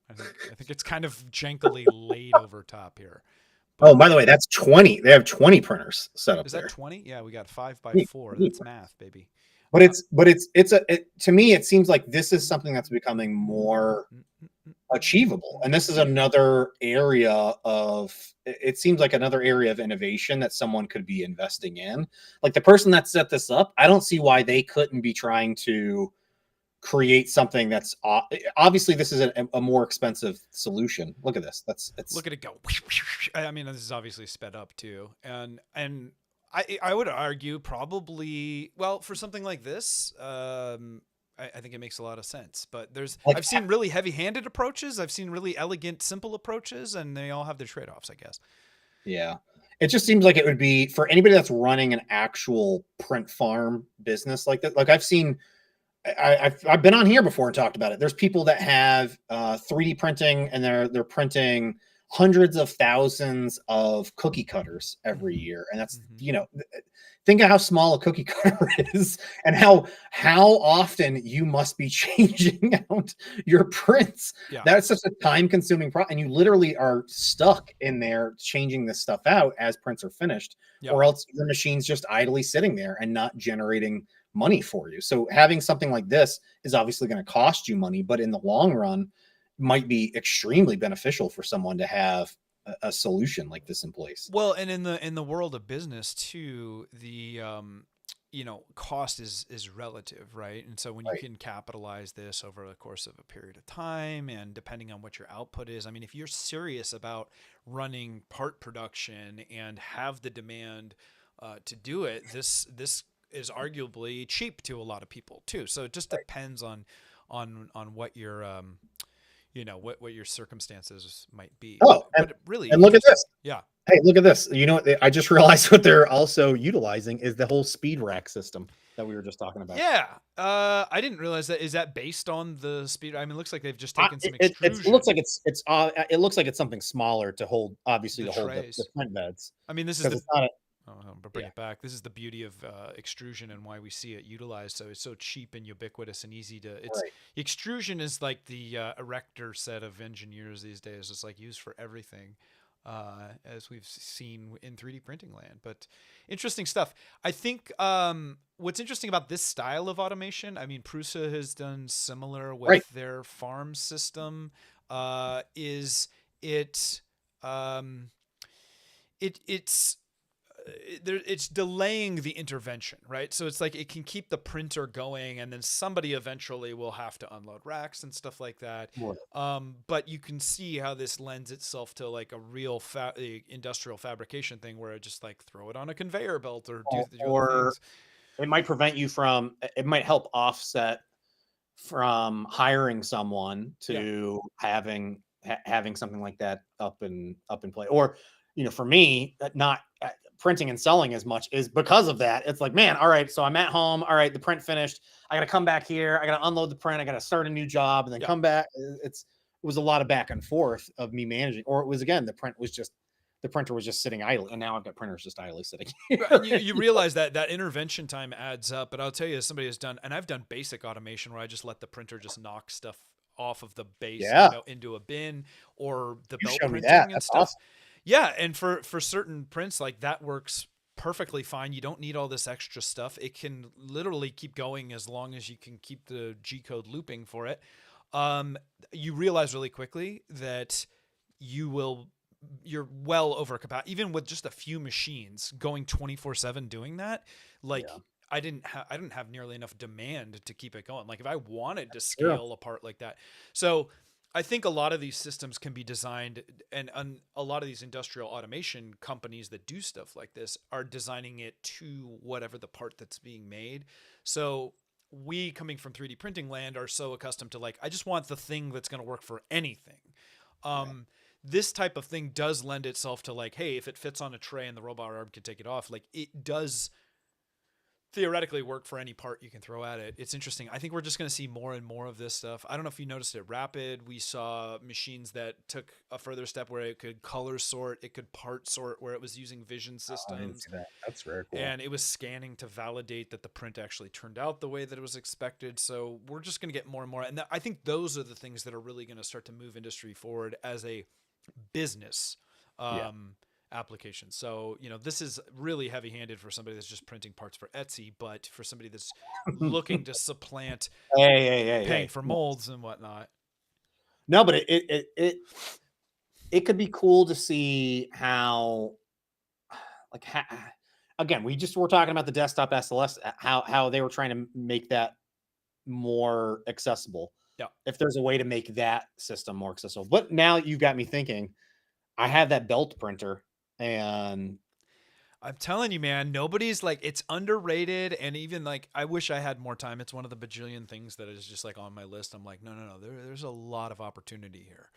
I think it's kind of jankily laid over top here. But, by the way, that's 20. They have 20 printers set up. Is there. That 20? Yeah, we got 5x4. That's math, baby. To me, it seems like this is something that's becoming more achievable. And this is another area of, it seems like another area of innovation that someone could be investing in. Like the person that set this up, I don't see why they couldn't be trying to create something that's obviously this is a more expensive solution. Look at this. Look at it go. I mean, this is obviously sped up too. And I would argue probably, well, for something like this, I think it makes a lot of sense. But I've seen really heavy-handed approaches. I've seen really elegant, simple approaches, and they all have their trade-offs, I guess. Yeah. It just seems like it would be for anybody that's running an actual print farm business like that. Like I've seen, I've been on here before and talked about it. There's people that have 3D printing, and they're printing hundreds of thousands of cookie cutters every year. And that's, think of how small a cookie cutter is and how often you must be changing out your prints. Yeah. That's such a time consuming process. And you literally are stuck in there changing this stuff out as prints are finished, or else the machine's just idly sitting there and not generating money for you. So having something like this is obviously going to cost you money, but in the long run might be extremely beneficial for someone to have a solution like this in place. Well, and in the world of business too, the cost is relative, right? And so when you can capitalize this over the course of a period of time, and depending on what your output is, I mean, if you're serious about running part production and have the demand to do it, this is arguably cheap to a lot of people too. So it just depends on what your what your circumstances might be. But really, and look at this. Yeah. Hey, look at this. You know what? I just realized what they're also utilizing is the whole speed rack system that we were just talking about. Yeah. I didn't realize that. Is that based on the speed? I mean, it looks like they've just taken some extrusion. It looks like it looks like it's something smaller to hold, obviously, to hold the print beds. I mean, this is it's not but bring it back. This is the beauty of extrusion and why we see it utilized. So it's so cheap and ubiquitous and easy to. Extrusion is like the erector set of engineers these days. It's like used for everything, as we've seen in 3D printing land. But interesting stuff. I think what's interesting about this style of automation, I mean, Prusa has done similar with their farm system. Is it? It's delaying the intervention, right? So it's like it can keep the printer going, and then somebody eventually will have to unload racks and stuff like that. But you can see how this lends itself to like a real industrial fabrication thing, where it just like throw it on a conveyor belt or do things. It might prevent you from. It might help offset from hiring someone to having something like that up in play. Or for me, not printing and selling as much is because of that. It's like, man, all right, so I'm at home. All right, the print finished. I got to come back here. I got to unload the print. I got to start a new job and then come back. It was a lot of back and forth of me managing. Or it was, again, the printer was just sitting idle, and now I've got printers just idly sitting here. You realize that intervention time adds up. But I'll tell you, as somebody has done, and I've done basic automation where I just let the printer just knock stuff off of the base into a bin, or the belt printing and stuff. Awesome. Yeah, and for certain prints, like that works perfectly fine. You don't need all this extra stuff. It can literally keep going as long as you can keep the G code looping for it. You realize really quickly that you're well over capacity, even with just a few machines going 24/7 doing that. Like I didn't have nearly enough demand to keep it going. Like if I wanted to scale apart like that, so. I think a lot of these systems can be designed, and a lot of these industrial automation companies that do stuff like this are designing it to whatever the part that's being made. So we, coming from 3D printing land, are so accustomed to like, I just want the thing that's going to work for anything. This type of thing does lend itself to like, hey, if it fits on a tray and the robot arm can take it off, like it does theoretically work for any part you can throw at it. It's interesting. I think we're just going to see more and more of this stuff. I don't know if you noticed it. Rapid, we saw machines that took a further step where it could color sort, it could part sort, where it was using vision systems. That's very cool. And it was scanning to validate that the print actually turned out the way that it was expected. So we're just going to get more and more. And I think those are the things that are really going to start to move industry forward as a business application. So, this is really heavy handed for somebody that's just printing parts for Etsy, but for somebody that's looking to supplant paying for molds and whatnot. No, but it could be cool to see how, like, again, we're talking about the desktop SLS, how they were trying to make that more accessible. Yeah. If there's a way to make that system more accessible. But now you got me thinking, I have that belt printer, and I'm telling you, man, nobody's like, it's underrated. And even like, I wish I had more time. It's one of the bajillion things that is just like on my list. I'm like, no. There's a lot of opportunity here.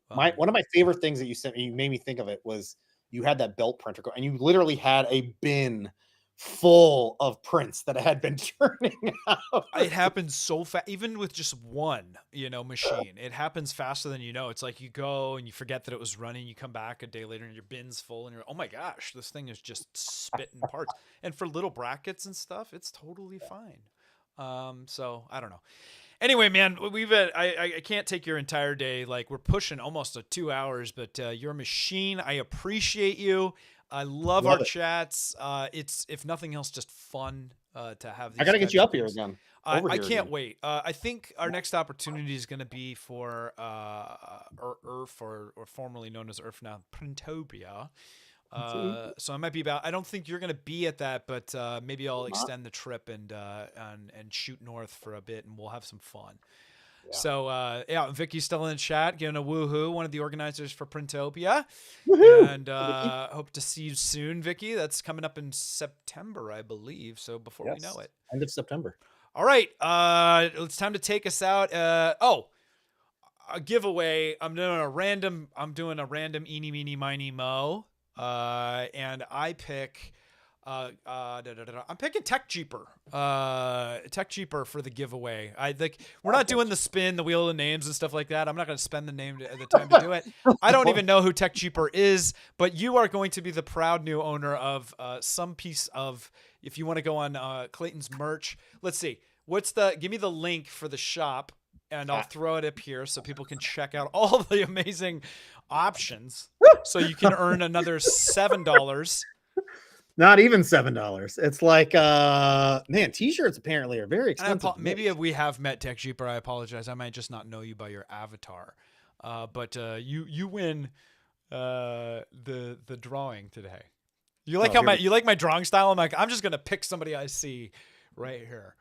One of my favorite things that you sent me, you made me think of it, was you had that belt printer and you literally had a bin full of prints that had been turning out. It happens so fast, even with just one, machine. It happens faster than you know. It's like you go and you forget that it was running. You come back a day later and your bin's full, and you're, oh my gosh, this thing is just spitting parts. And for little brackets and stuff, it's totally fine. So I don't know. Anyway, man, I can't take your entire day. Like, we're pushing almost 2 hours, but you're a machine. I appreciate you. I love our chats. It's, if nothing else, just fun to have these. I got to get you up here again. I can't wait. I think our next opportunity is going to be for Earth, or formerly known as Earth now, Printopia. So I might be I don't think you're going to be at that, but maybe I'll extend the trip and shoot north for a bit, and we'll have some fun. Yeah. So, Vicky's still in the chat, giving a woohoo, one of the organizers for Printopia. Woohoo! And hope to see you soon, Vicky. That's coming up in September, I believe. So before we know it. End of September. All right. It's time to take us out. A giveaway. I'm doing a random eeny, meeny, miny, mo. And I pick... I'm picking Tech Jeeper for the giveaway. We're not doing the spin, the wheel of names and stuff like that. I'm not going to spend the time to do it. I don't even know who Tech Jeeper is, but you are going to be the proud new owner of some piece of, if you want to go on Clayton's merch. Let's see. Give me the link for the shop, and I'll throw it up here so people can check out all the amazing options. So you can earn another $7. Not even $7. It's like, man, t-shirts apparently are very expensive. Maybe if we have met Tech Jeeper, I apologize. I might just not know you by your avatar. But you win the drawing today. You like you like my drawing style? I'm like, I'm just gonna pick somebody I see right here.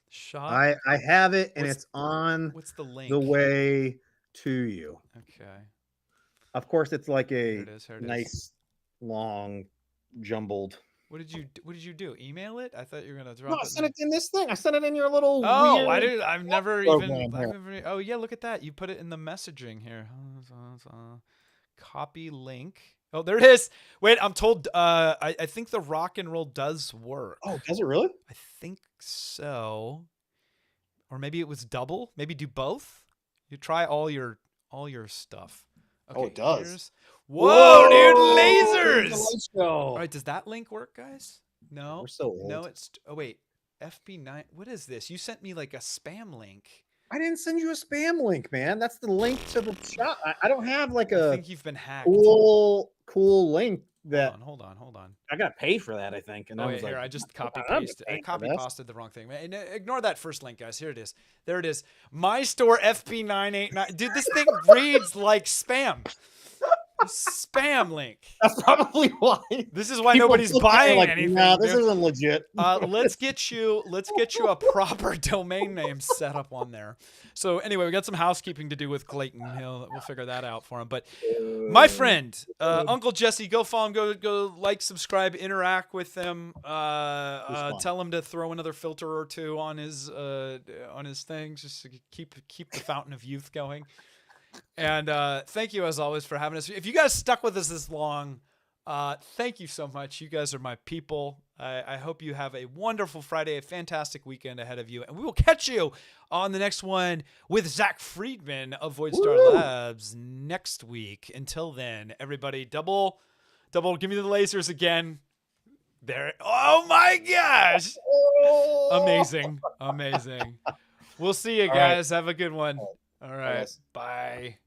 Shop. I have it, and it's on. What's the link? The way to you. Okay. Of course, it's like Here it nice is. long jumbled. What did you do? Email it? I thought you were gonna drop No, it. I sent it in this thing. I sent it in your little. Oh, I've never even. Oh yeah, look at that. You put it in the messaging here. Copy link. Oh, there it is. Wait, I'm told. I think the rock and roll does work. Oh, does it really? I think so. Or maybe it was double. Maybe do both. You try all your stuff. Okay, it does. Whoa, dude, lasers! All right, does that link work, guys? No. We're so old. No, it's... Oh, wait. FB9... What is this? You sent me, like, a spam link. I didn't send you a spam link, man. That's the link to the shop. I don't have, like, I think you've been hacked. Cool link that... Hold on. I got to pay for that, I think. And I just copy-pasted. I copy-pasted the wrong thing. Ignore that first link, guys. Here it is. There it is. My store FB989. Dude, this thing reads like spam. Spam link. That's probably why. This is why nobody's buying anything. No, this isn't legit. Let's get you a proper domain name set up on there. So anyway, we got some housekeeping to do with Clayton. We'll figure that out for him. But my friend, Uncle Jessy, go follow him. Go like, subscribe, interact with him. Tell him to throw another filter or two on his things, just to keep the fountain of youth going. And thank you as always for having us. If you guys stuck with us this long, thank you so much. You guys are my people. I hope you have a wonderful Friday, a fantastic weekend ahead of you, and we will catch you on the next one with Zach Friedman of Voidstar Labs next week. Until then, everybody, double, give me the lasers again. There. Oh my gosh. Amazing. We'll see you guys. Have a good one. All right. Bye.